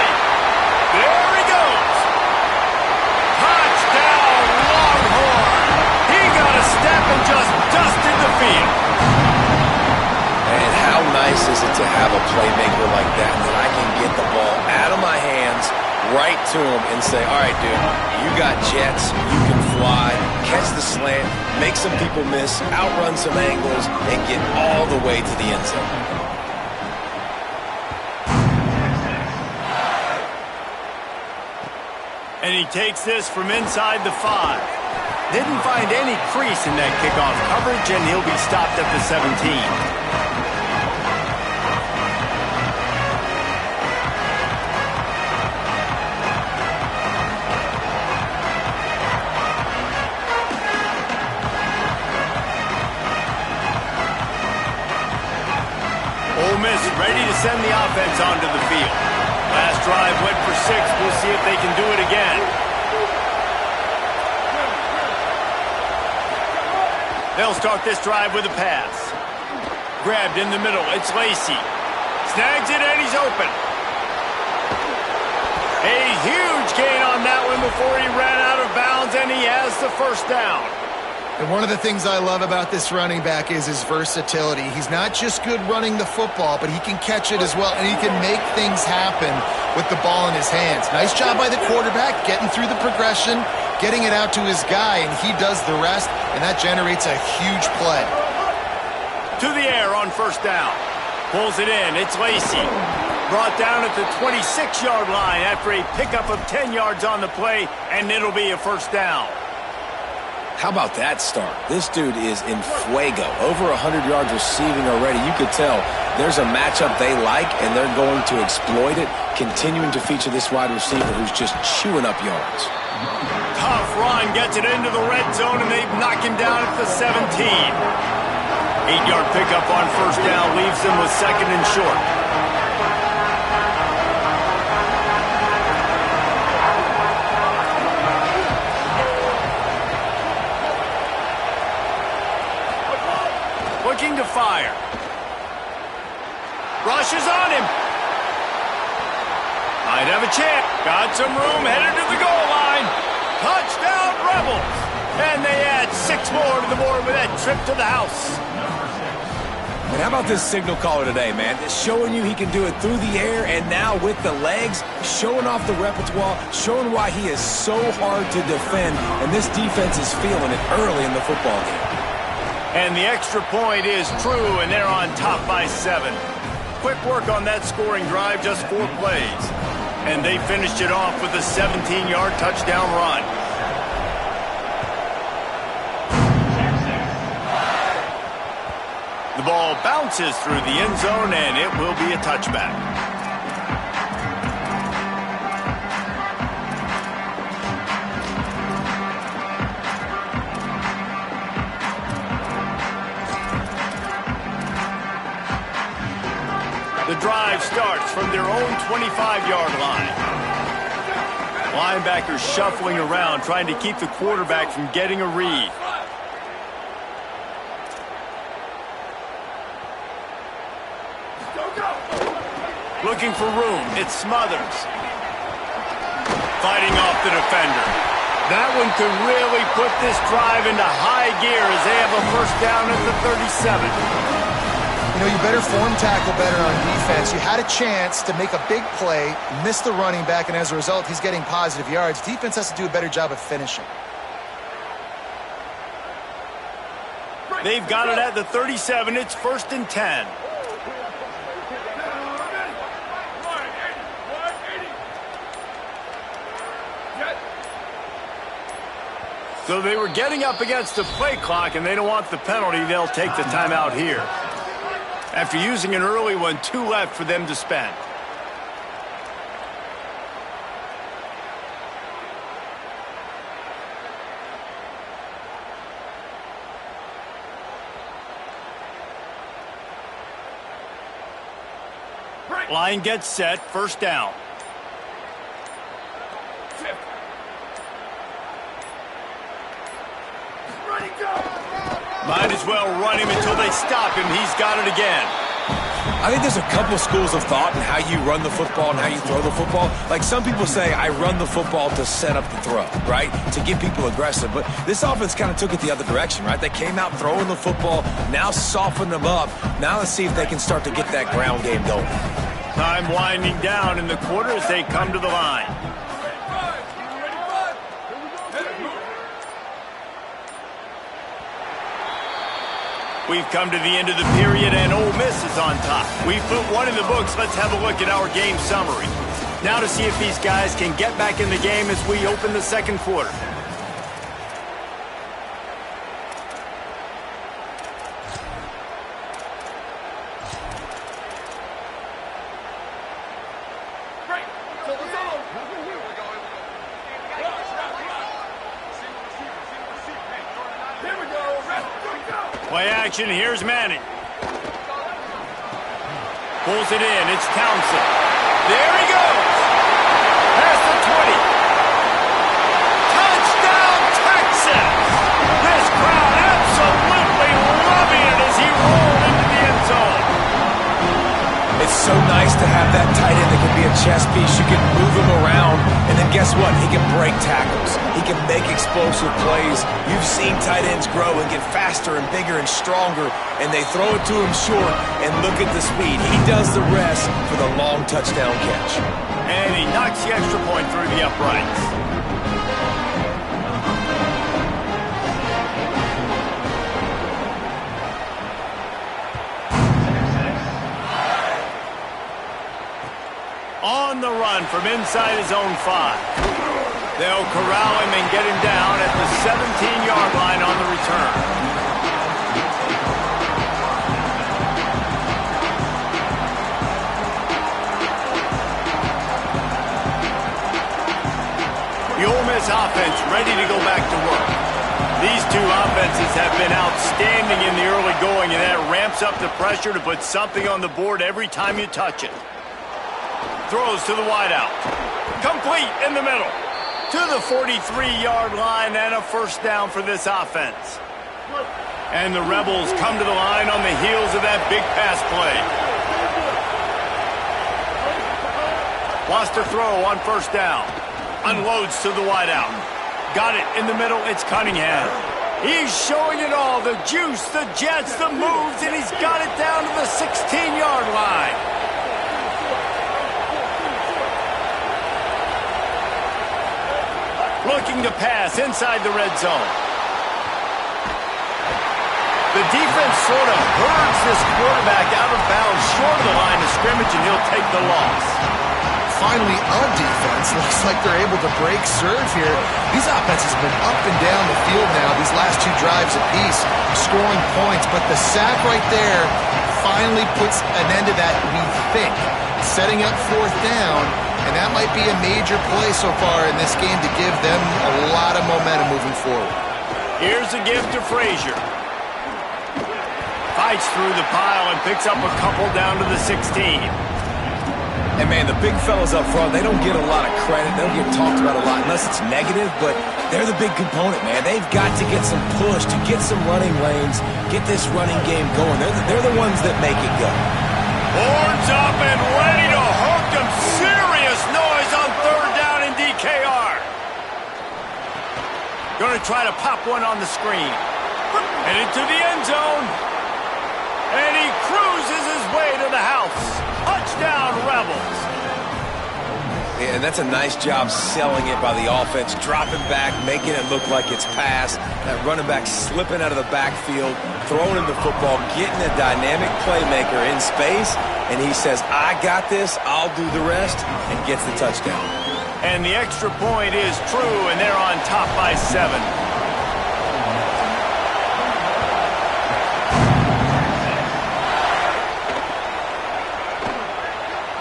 There he goes. Touchdown, Longhorn. He got a step and just dusted the field. And how nice is it to have a playmaker like that I can get the ball out of my hands, right to him, and say, all right, dude, you got jets, you can fly, catch the slant, make some people miss, outrun some angles, and get all the way to the end zone. And he takes this from inside the 5. Didn't find any crease in that kickoff coverage, and he'll be stopped at the 17. Ole Miss ready to send the offense onto the field. Last drive went for 6. We'll see if they can do it again. They'll start this drive with a pass. Grabbed in the middle. It's Lacey. Snags it, and he's open. A huge gain on that one before he ran out of bounds, and he has the first down. And one of the things I love about this running back is his versatility. He's not just good running the football, but he can catch it as well, and he can make things happen with the ball in his hands. Nice job by the quarterback, getting through the progression, getting it out to his guy, and he does the rest, and that generates a huge play. To the air on first down. Pulls it in. It's Lacey. Brought down at the 26-yard line after a pickup of 10 yards on the play, and it'll be a first down. How about that start? This dude is in fuego. Over 100 yards receiving already. You could tell there's a matchup they like, and they're going to exploit it, continuing to feature this wide receiver who's just chewing up yards. Tough run, gets it into the red zone, and they knock him down at the 17. 8-yard pickup on first down leaves them with second and short. Looking to fire. Rushes on him. Might have a chance. Got some room, headed to the goal line. Touchdown, Rebels. And they add 6 more to the board with that trip to the house. And how about this signal caller today, man? It's showing you he can do it through the air and now with the legs, showing off the repertoire, showing why he is so hard to defend, and this defense is feeling it early in the football game. And the extra point is true, and they're on top by 7. Quick work on that scoring drive, just 4 plays. And they finished it off with a 17-yard touchdown run. The ball bounces through the end zone, and it will be a touchback. The drive starts from their own 25-yard line. Linebackers shuffling around, trying to keep the quarterback from getting a read. Looking for room. It's Smothers. Fighting off the defender. That one could really put this drive into high gear as they have a first down at the 37. You know, you better form tackle better on defense. You had a chance to make a big play, miss the running back, and as a result, he's getting positive yards. Defense has to do a better job of finishing. They've got it at the 37. It's 1st and 10. So they were getting up against the play clock, and they don't want the penalty. They'll take the timeout here. After using an early one, 2 left for them to spend. Line gets set, first down. Might as well run him until they stop him. He's got it again. I think there's a couple schools of thought in how you run the football and how you throw the football. Like some people say, I run the football to set up the throw, right? To get people aggressive. But this offense kind of took it the other direction, right? They came out throwing the football, now softened them up. Now let's see if they can start to get that ground game going. Time winding down in the quarter as they come to the line. We've come to the end of the period, and Ole Miss is on top. We've put one in the books. Let's have a look at our game summary. Now to see if these guys can get back in the game as we open the second quarter. Play action, here's Manning. Pulls it in. It's Townsend. There he goes. Past the 20. Touchdown, Texas! This crowd absolutely loving it as he rolled into the end zone. It's so nice to have that tight end that can be a chess piece. You can move him around, and then guess what? He can break tackles. He can make explosive plays. You've seen tight ends grow and get faster and bigger and stronger, and they throw it to him short, and look at the speed. He does the rest for the long touchdown catch. And he knocks the extra point through the uprights. On the run from inside his own 5. They'll corral him and get him down at the 17-yard line on the return. The Ole Miss offense ready to go back to work. These two offenses have been outstanding in the early going, and that ramps up the pressure to put something on the board every time you touch it. Throws to the wideout. Complete in the middle. To the 43-yard line and a first down for this offense. And the Rebels come to the line on the heels of that big pass play. Wants to throw on first down. Unloads to the wideout. Got it in the middle. It's Cunningham. He's showing it all. The juice, the jets, the moves, and he's got it down to the 16-yard line. Looking to pass inside the red zone. The defense sort of herds this quarterback out of bounds short of the line of scrimmage, and he'll take the loss. Finally, a defense. Looks like they're able to break serve here. These offenses have been up and down the field now these last two drives apiece, scoring points. But the sack right there finally puts an end to that, we think. Setting up fourth down, and that might be a major play so far in this game to give them a lot of momentum moving forward. Here's a gift to Frazier. Fights through the pile and picks up a couple down to the 16. And, man, the big fellas up front, they don't get a lot of credit. They don't get talked about a lot unless it's negative, but they're the big component, man. They've got to get some push, to get some running lanes, get this running game going. They're the ones that make it go. Horns up and ready to hook them. Serious noise on third down in DKR. Going to try to pop one on the screen. And into the end zone. And he cruises his way to the house. Touchdown, Rebels. Yeah, and that's a nice job selling it by the offense, dropping back, making it look like it's pass. That running back slipping out of the backfield, throwing him the football, getting a dynamic playmaker in space, and he says, I got this, I'll do the rest, and gets the touchdown. And the extra point is true, and they're on top by 7.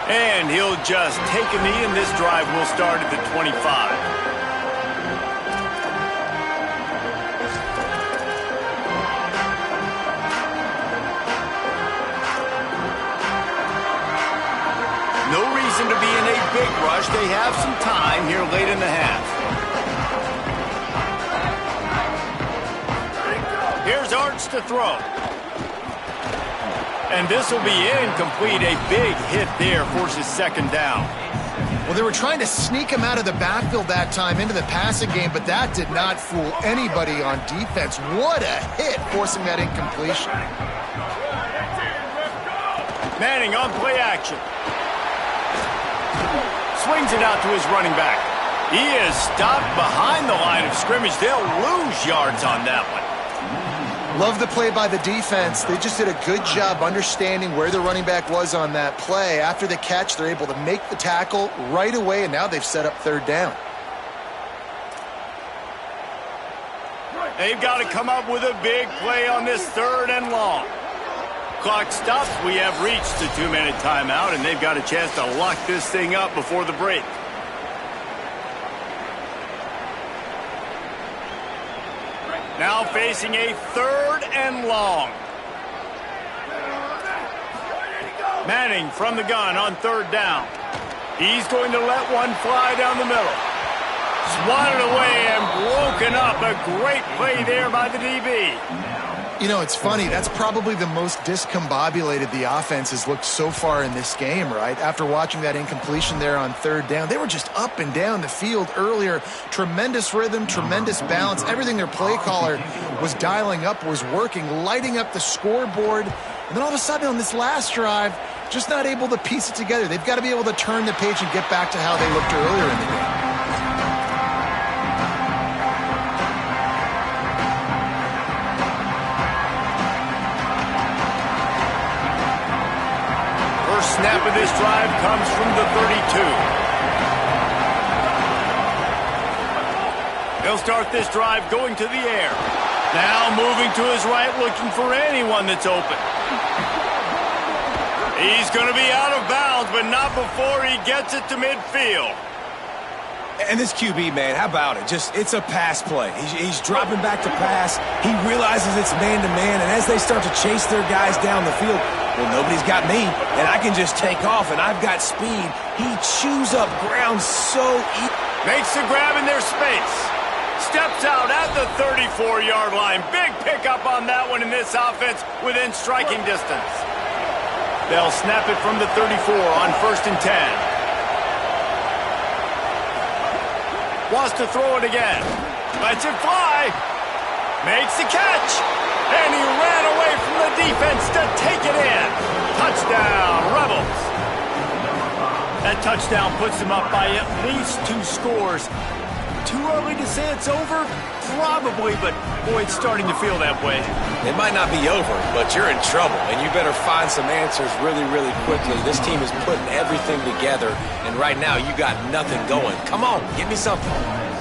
And he'll just take a knee, and this drive will start at the 25. No reason to be in a big rush. They have some time here late in the half. Here's Arts to throw. And this will be incomplete. A big hit there forces second down. Well, they were trying to sneak him out of the backfield that time into the passing game, but that did not fool anybody on defense. What a hit, forcing that incompletion. Manning on play action. Swings it out to his running back. He is stopped behind the line of scrimmage. They'll lose yards on that one. Love the play by the defense. They just did a good job understanding where the running back was on that play. After the catch, they're able to make the tackle right away, and now they've set up third down. They've got to come up with a big play on this third and long. Clock stops. We have reached the 2-minute timeout, and they've got a chance to lock this thing up before the break. Now facing a third and long. Manning from the gun on third down. He's going to let one fly down the middle. Swatted away and broken up. A great play there by the DB. You know, it's funny. That's probably the most discombobulated the offense has looked so far in this game, right? After watching that incompletion there on third down, they were just up and down the field earlier. Tremendous rhythm, tremendous balance. Everything their play caller was dialing up was working, lighting up the scoreboard. And then all of a sudden on this last drive, just not able to piece it together. They've got to be able to turn the page and get back to how they looked earlier in the game. Snap of this drive comes from the 32. He'll start this drive going to the air. Now moving to his right, looking for anyone that's open. He's going to be out of bounds, but not before he gets it to midfield. And this QB, man, how about it? It's a pass play. He's dropping back to pass. He realizes it's man-to-man, and as they start to chase their guys down the field, well, nobody's got me, and I can just take off, and I've got speed. He chews up ground so easy. Makes the grab in their space. Steps out at the 34-yard line. Big pickup on that one in this offense within striking distance. They'll snap it from the 34 on 1st and 10. Wants to throw it again. Lets it fly. Makes the catch. And he ran away from the defense to take it in. Touchdown, Rebels. That touchdown puts them up by at least 2 scores. Too early to say it's over? Probably, but boy, it's starting to feel that way. It might not be over, but you're in trouble, and you better find some answers really, really quickly. This team is putting everything together, and right now you got nothing going. Come on, give me something.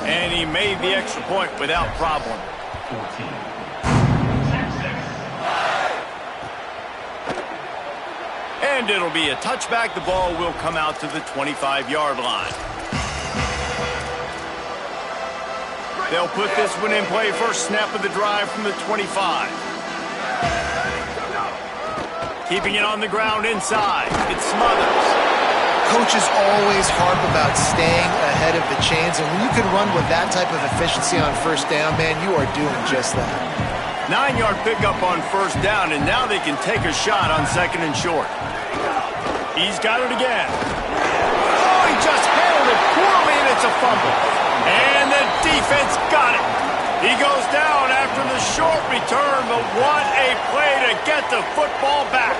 And he made the extra point without problem. And it'll be a touchback. The ball will come out to the 25-yard line. They'll put this one in play. First snap of the drive from the 25. Keeping it on the ground inside. It's Smothers. Coaches always harp about staying ahead of the chains, and when you can run with that type of efficiency on first down, man, you are doing just that. 9-yard pickup on first down, and now they can take a shot on 2nd and short. He's got it again. Oh, he just handled it poorly, and it's a fumble. And the defense got it. He goes down after the short return, but what a play to get the football back.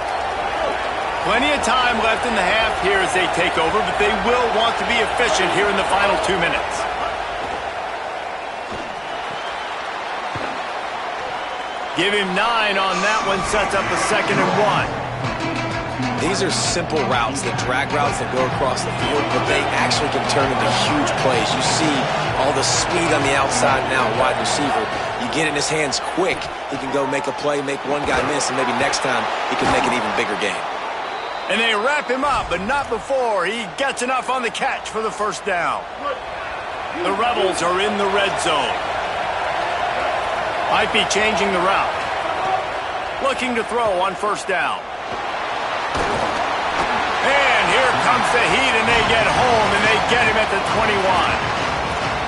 Plenty of time left in the half here as they take over, but they will want to be efficient here in the final 2 minutes. Give him 9 on that one, sets up a 2nd and 1. These are simple routes, the drag routes that go across the field, but they actually can turn into huge plays. You see all the speed on the outside now, wide receiver. You get it in his hands quick, he can go make a play, make one guy miss, and maybe next time he can make an even bigger game. And they wrap him up, but not before he gets enough on the catch for the first down. The Rebels are in the red zone. Might be changing the route. Looking to throw on first down. And here comes the heat, and they get home, and they get him at the 21.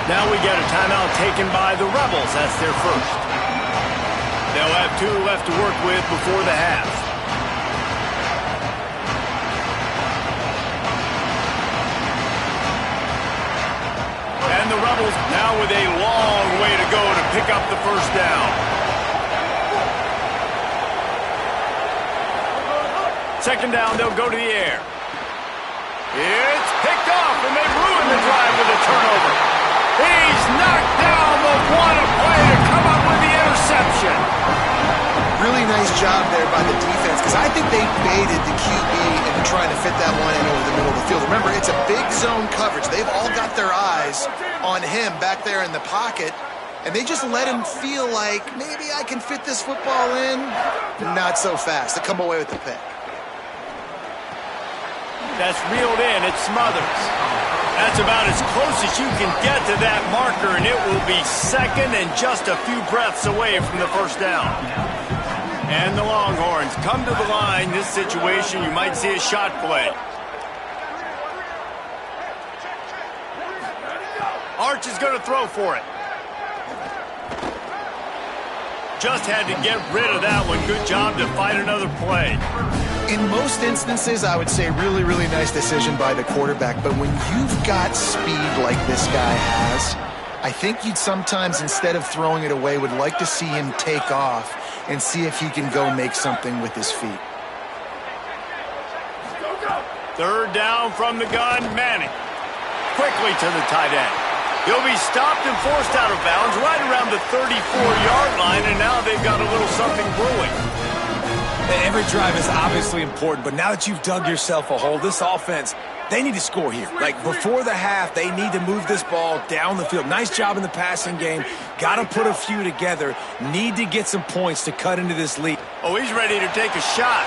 Now we get a timeout taken by the Rebels. That's their first. They'll have 2 left to work with before the half. And the Rebels now with a long way to go to pick up the first down. Second down, they'll go to the air. It's picked off, and they ruin the drive with a turnover. He's knocked down, but what a play to come up with the interception. Really nice job there by the defense, because I think they baited the QB into trying to fit that one in over the middle of the field. Remember, it's a big zone coverage. They've all got their eyes on him back there in the pocket, and they just let him feel like, maybe I can fit this football in. Not so fast. They come away with the pick. That's reeled in. It's Smothers. That's about as close as you can get to that marker, and it will be second and just a few breaths away from the first down. And the Longhorns come to the line. This situation, you might see a shot play. Arch is going to throw for it. Just had to get rid of that one. Good job to fight another play. In most instances, I would say really, really nice decision by the quarterback. But when you've got speed like this guy has, I think you'd sometimes, instead of throwing it away, would like to see him take off and see if he can go make something with his feet. Third down from the gun, Manning. Quickly to the tight end. He'll be stopped and forced out of bounds right around the 34-yard line, and now they've got a little something brewing. Every drive is obviously important, but now that you've dug yourself a hole, this offense, they need to score here. Like, before the half, they need to move this ball down the field. Nice job in the passing game. Got to put a few together. Need to get some points to cut into this lead. Oh, he's ready to take a shot.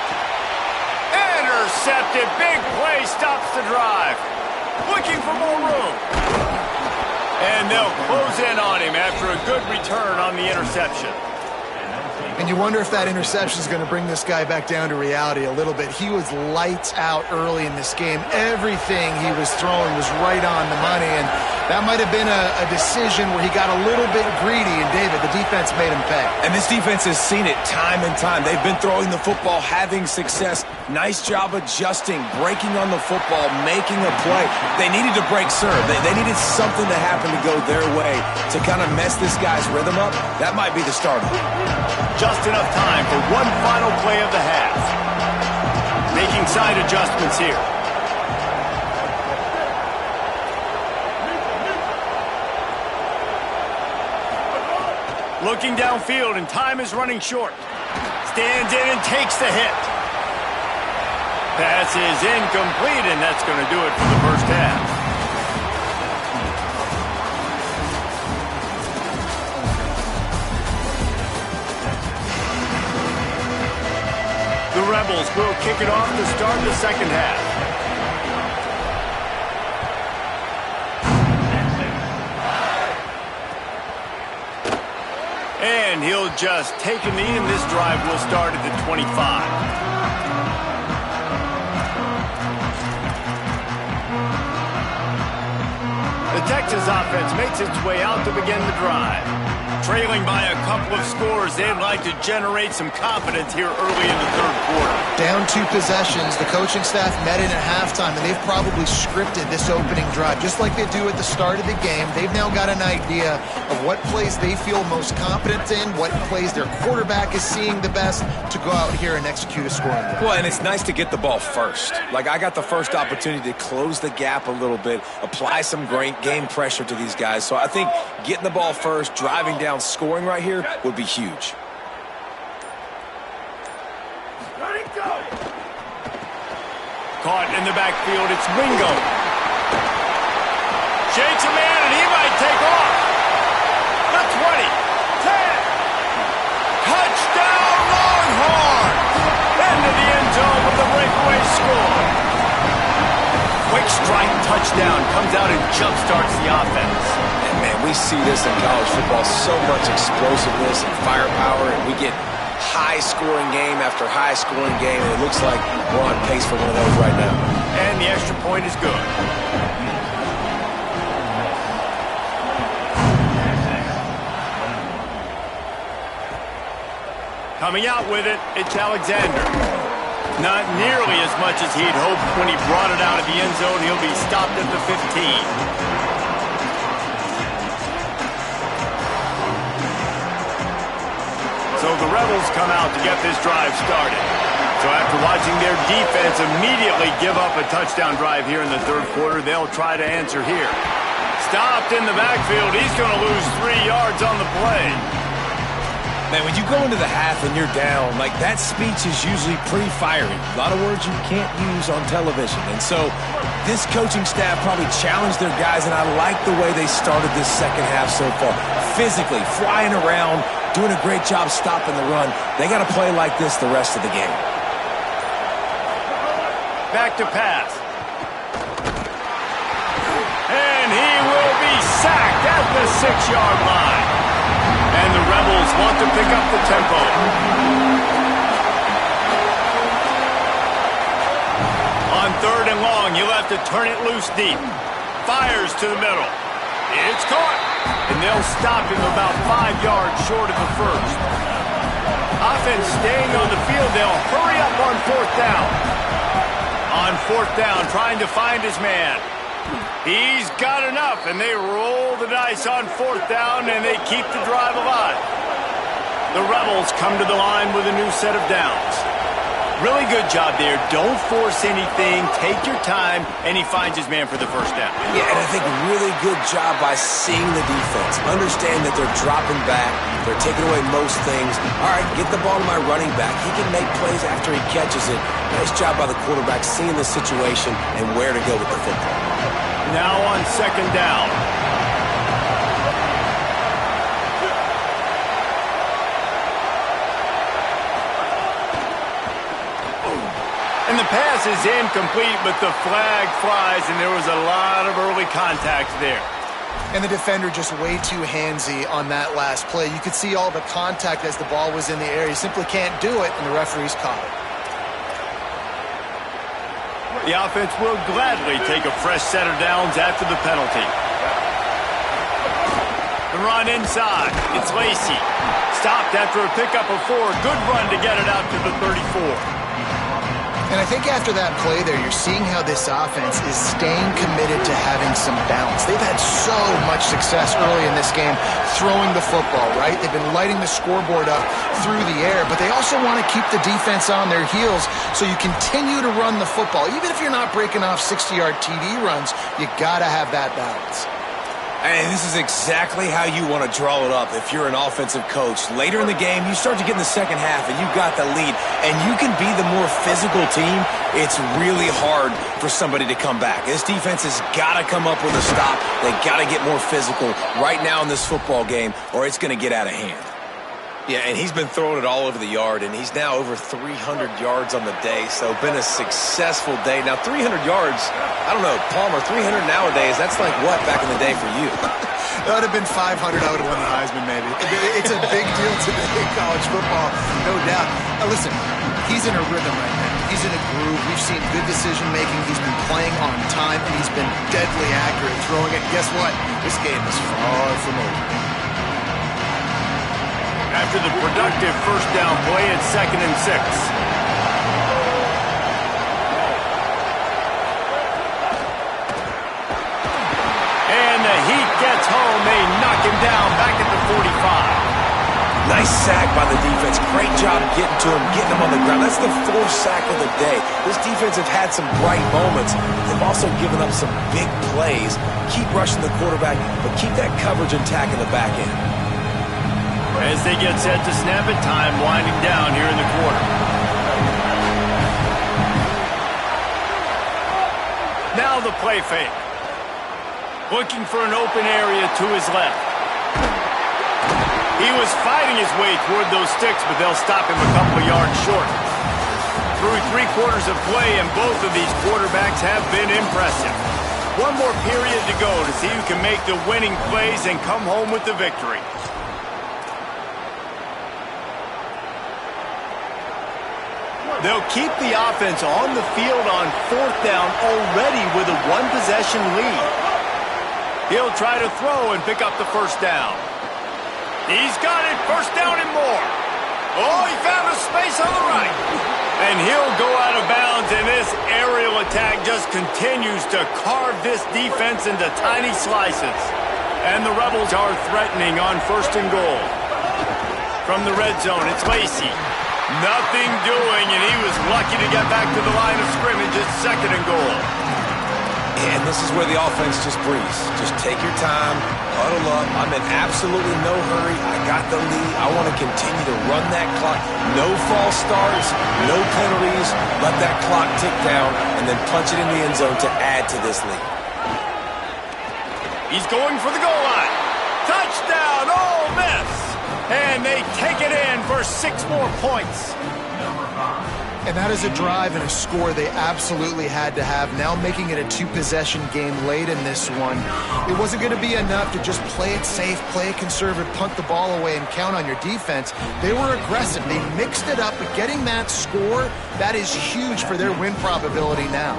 Intercepted. Big play stops the drive. Looking for more room. And they'll close in on him after a good return on the interception. And you wonder if that interception is going to bring this guy back down to reality a little bit. He was lights out early in this game. Everything he was throwing was right on the money, and that might have been a decision where he got a little bit greedy, and David, the defense made him pay. And this defense has seen it time and time. They've been throwing the football, having success. Nice job adjusting, breaking on the football, making a play. They needed to break serve. They needed something to happen to go their way to kind of mess this guy's rhythm up. That might be the start of it. Just enough time for one final play of the half. Making side adjustments here. Looking downfield, and time is running short. Stands in and takes the hit. Pass is incomplete, and that's going to do it for the first half. The Rebels will kick it off to start the second half. And he'll just take a knee, and this drive will start at the 25. The Texas offense makes its way out to begin the drive. Trailing by a couple of scores, they'd like to generate some confidence here early in the third quarter. Down 2 possessions, the coaching staff met in at halftime, and they've probably scripted this opening drive. Just like they do at the start of the game, they've now got an idea of what plays they feel most confident in, what plays their quarterback is seeing the best to go out here and execute a scoring drive. Well, and it's nice to get the ball first. Like, I got the first opportunity to close the gap a little bit, apply some great game pressure to these guys. So I think getting the ball first, driving down, scoring right here would be huge. Caught in the backfield, it's Wingo. Shakes a man, and he might take off. The 20, 10. Touchdown, Longhorns! Into the end zone with the breakaway score. Quick strike touchdown comes out and jump-starts the offense. And man, we see this in college football, so much explosiveness and firepower, and we get high-scoring game after high-scoring game, and it looks like we're on pace for one of those right now. And the extra point is good. Coming out with it, it's Alexander. Not nearly as much as he'd hoped when he brought it out of the end zone. He'll be stopped at the 15. So the Rebels come out to get this drive started. So after watching their defense immediately give up a touchdown drive here in the third quarter, they'll try to answer here. Stopped in the backfield. He's going to lose 3 yards on the play. Man, when you go into the half and you're down, like, that speech is usually pretty fiery. A lot of words you can't use on television. And so this coaching staff probably challenged their guys, and I like the way they started this second half so far. Physically, flying around, doing a great job stopping the run. They got to play like this the rest of the game. Back to pass. And he will be sacked at the 6-yard line. And the Rebels want to pick up the tempo. 3rd and long. You'll have to turn it loose deep. Fires to the middle. It's caught. And they'll stop him about 5 yards short of the first. Offense staying on the field. They'll hurry up on 4th down. On 4th down, trying to find his man. He's got enough, and they roll the dice on 4th down, and they keep the drive alive. The Rebels come to the line with a new set of downs. Really good job there. Don't force anything. Take your time, and he finds his man for the 1st down. Yeah, and I think really good job by seeing the defense. Understand that they're dropping back. They're taking away most things. All right, get the ball to my running back. He can make plays after he catches it. Nice job by the quarterback seeing the situation and where to go with the football. Now on 2nd down. And the pass is incomplete, but the flag flies, and there was a lot of early contact there. And the defender just way too handsy on that last play. You could see all the contact as the ball was in the air. He simply can't do it, and the referee's caught it. The offense will gladly take a fresh set of downs after the penalty. The run inside. It's Lacy. Stopped after a pickup of 4. Good run to get it out to the 34. And I think after that play there, you're seeing how this offense is staying committed to having some balance. They've had so much success early in this game throwing the football, right? They've been lighting the scoreboard up through the air, but they also want to keep the defense on their heels, so you continue to run the football. Even if you're not breaking off 60-yard TD runs, you got to have that balance. And this is exactly how you want to draw it up if you're an offensive coach. Later in the game, you start to get in the second half, and you've got the lead, and you can be the more physical team. It's really hard for somebody to come back. This defense has got to come up with a stop. They got to get more physical right now in this football game, or it's going to get out of hand. Yeah, and he's been throwing it all over the yard, and he's now over 300 yards on the day, so been a successful day. Now, 300 yards, I don't know, Palmer, 300 nowadays, that's like what back in the day for you? That would have been 500. I would have won the Heisman, maybe. It's a big deal today in college football, no doubt. Now, listen, he's in a rhythm right now. He's in a groove. We've seen good decision-making. He's been playing on time, and he's been deadly accurate throwing it. Guess what? This game is far from over. After the productive 1st down play, it's 2nd and 6. And the Heat gets home. They knock him down back at the 45. Nice sack by the defense. Great job getting to him, getting him on the ground. That's the 4th sack of the day. This defense have had some bright moments. They've also given up some big plays. Keep rushing the quarterback, but keep that coverage intact in the back end. As they get set to snap it, time winding down here in the quarter. Now the play fake. Looking for an open area to his left. He was fighting his way toward those sticks, but they'll stop him a couple of yards short. Through 3 quarters of play, and both of these quarterbacks have been impressive. One more period to go to see who can make the winning plays and come home with the victory. They'll keep the offense on the field on 4th down already with a 1-possession lead. He'll try to throw and pick up the 1st down. He's got it, 1st down and more. Oh, he found a space on the right. And he'll go out of bounds, and this aerial attack just continues to carve this defense into tiny slices. And the Rebels are threatening on 1st and goal. From the red zone, it's Lacy. Nothing doing, and he was lucky to get back to the line of scrimmage at 2nd and goal. And this is where the offense just breathes. Just take your time, huddle up. I'm in absolutely no hurry. I got the lead. I want to continue to run that clock. No false starts, no penalties. Let that clock tick down, and then punch it in the end zone to add to this lead. He's going for the goal line. Touchdown, Ole Miss! And they take it in for 6 more points. And that is a drive and a score they absolutely had to have. Now making it a two-possession game late in this one. It wasn't going to be enough to just play it safe, play it conservative, punt the ball away, and count on your defense. They were aggressive. They mixed it up, but getting that score, that is huge for their win probability now.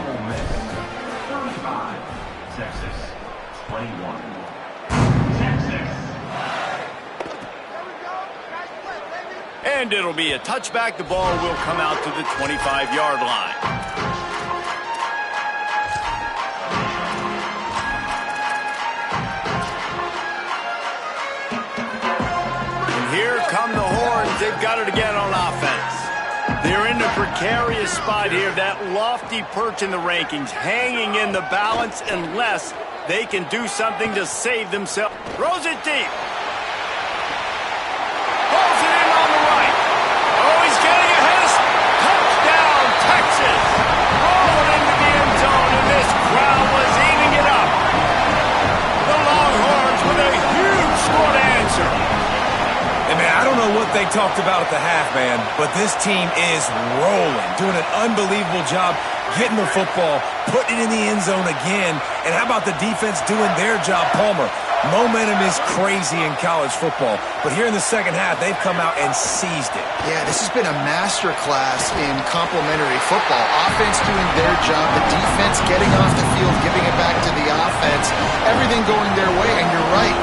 35, Texas, 21. And it'll be a touchback. The ball will come out to the 25-yard line. And here come the horns. They've got it again on offense. They're in a precarious spot here. That lofty perch in the rankings, hanging in the balance unless they can do something to save themselves. Throws it deep. What they talked about at the half, man, but this team is rolling, doing an unbelievable job getting the football, putting it in the end zone again, and how about the defense doing their job, Palmer? Momentum is crazy in college football, but here in the second half, they've come out and seized it. Yeah, this has been a master class in complementary football. Offense doing their job, the defense getting off the field, giving it back to the offense, everything going their way, and you're right.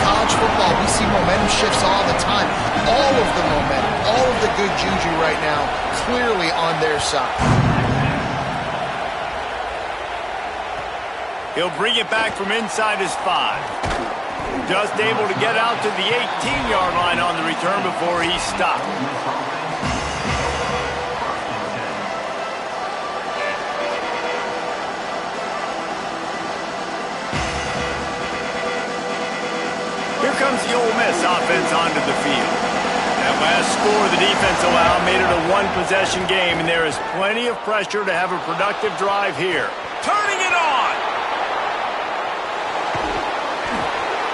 College football, we see momentum shifts all the time. All of the momentum, all of the good juju right now, clearly on their side. He'll bring it back from inside his 5. Just able to get out to the 18-yard line on the return before he stopped. Here comes the Ole Miss offense onto the field. That last score the defense allowed made it a one-possession game, and there is plenty of pressure to have a productive drive here. Turning it on!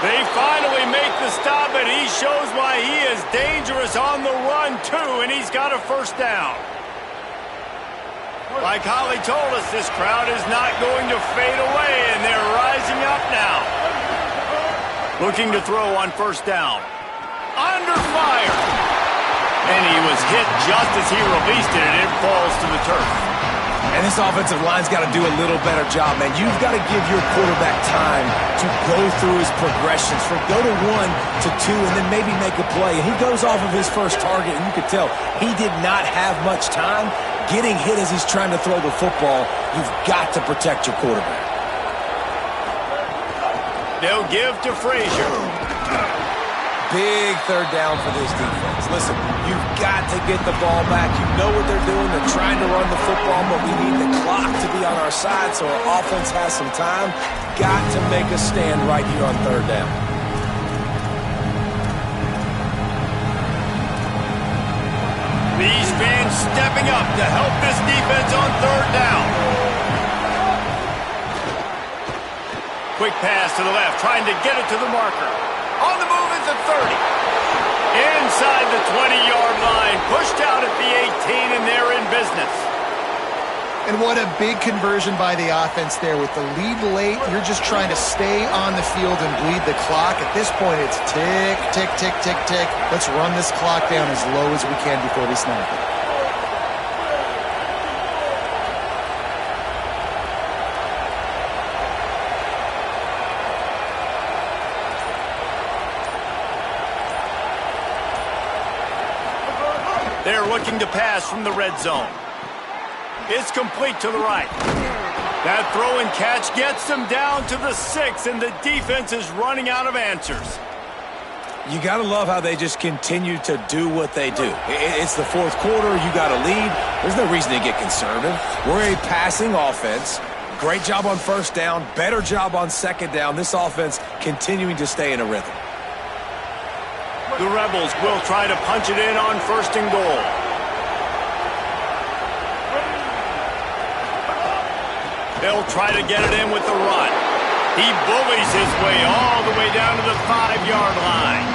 They finally make the stop, and he shows why he is dangerous on the run, too, and he's got a first down. Like Holly told us, this crowd is not going to fade away, and they're rising up now. Looking to throw on first down. Under fire. And he was hit just as he released it, and it falls to the turf. And this offensive line's got to do a little better job, man. You've got to give your quarterback time to go through his progressions, from go to 1 to 2, and then maybe make a play. And he goes off of his first target, and you could tell he did not have much time. Getting hit as he's trying to throw the football, you've got to protect your quarterback. They'll give to Frazier. Big third down for this defense. Listen, you've got to get the ball back. You know what they're doing. They're trying to run the football, but we need the clock to be on our side so our offense has some time. Got to make a stand right here on third down. These fans stepping up to help this defense on third down. Quick pass to the left, trying to get it to the marker. On the move is the 30. Inside the 20-yard line, pushed out at the 18, and they're in business. And what a big conversion by the offense there. With the lead late, you're just trying to stay on the field and bleed the clock. At this point, it's tick, tick, tick, tick, tick. Let's run this clock down as low as we can before we snap it. They're looking to pass from the red zone. It's complete to the right. That throw and catch gets them down to the 6, and the defense is running out of answers. You got to love how they just continue to do what they do. It's the fourth quarter. You got a lead. There's no reason to get conservative. We're a passing offense. Great job on first down. Better job on second down. This offense continuing to stay in a rhythm. The Rebels will try to punch it in on first and goal. They'll try to get it in with the run. He bullies his way all the way down to the 5-yard line.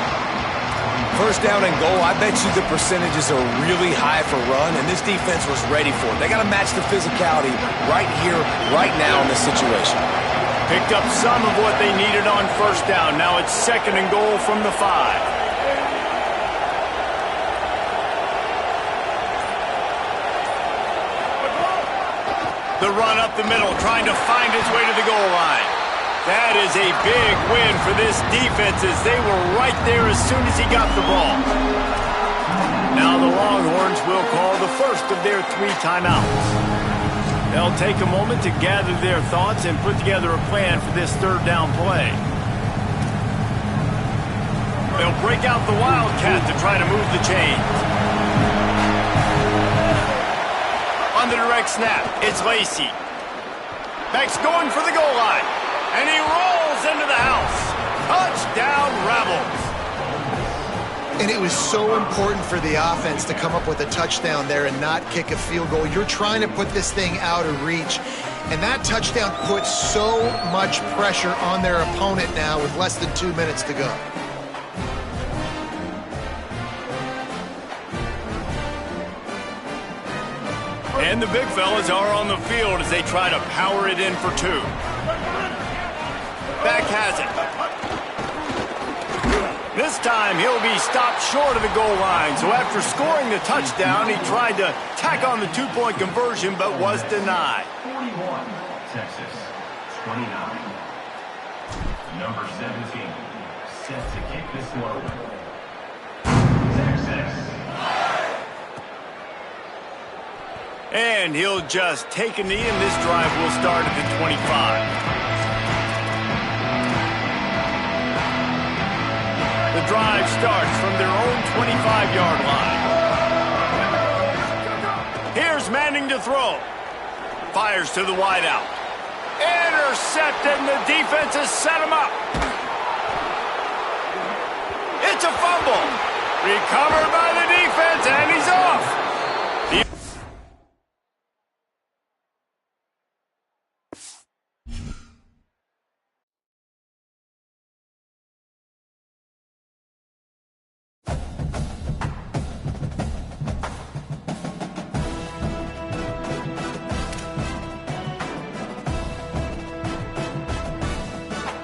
First down and goal, I bet you the percentages are really high for run, and this defense was ready for it. They got to match the physicality right here, right now in this situation. Picked up some of what they needed on first down. Now it's second and goal from the 5. The run up the middle, trying to find his way to the goal line. That is a big win for this defense as they were right there as soon as he got the ball. Now the Longhorns will call the first of their 3 timeouts. They'll take a moment to gather their thoughts and put together a plan for this third down play. They'll break out the Wildcat to try to move the chains. On the direct snap, it's Lacey. Beck's going for the goal line. And he rolls into the house. Touchdown, Rebels. And it was so important for the offense to come up with a touchdown there and not kick a field goal. You're trying to put this thing out of reach. And that touchdown puts so much pressure on their opponent now with less than 2 minutes to go. And the big fellas are on the field as they try to power it in for 2. Beck has it. This time he'll be stopped short of the goal line. So after scoring the touchdown, he tried to tack on the 2-point conversion but was denied. 41, Texas, 29. Number 17, set to kick this one away. Texas. And he'll just take a knee, and this drive will start at the 25. The drive starts from their own 25-yard line. Here's Manning to throw. Fires to the wideout. Intercepted, and the defense has set him up. It's a fumble. Recovered by the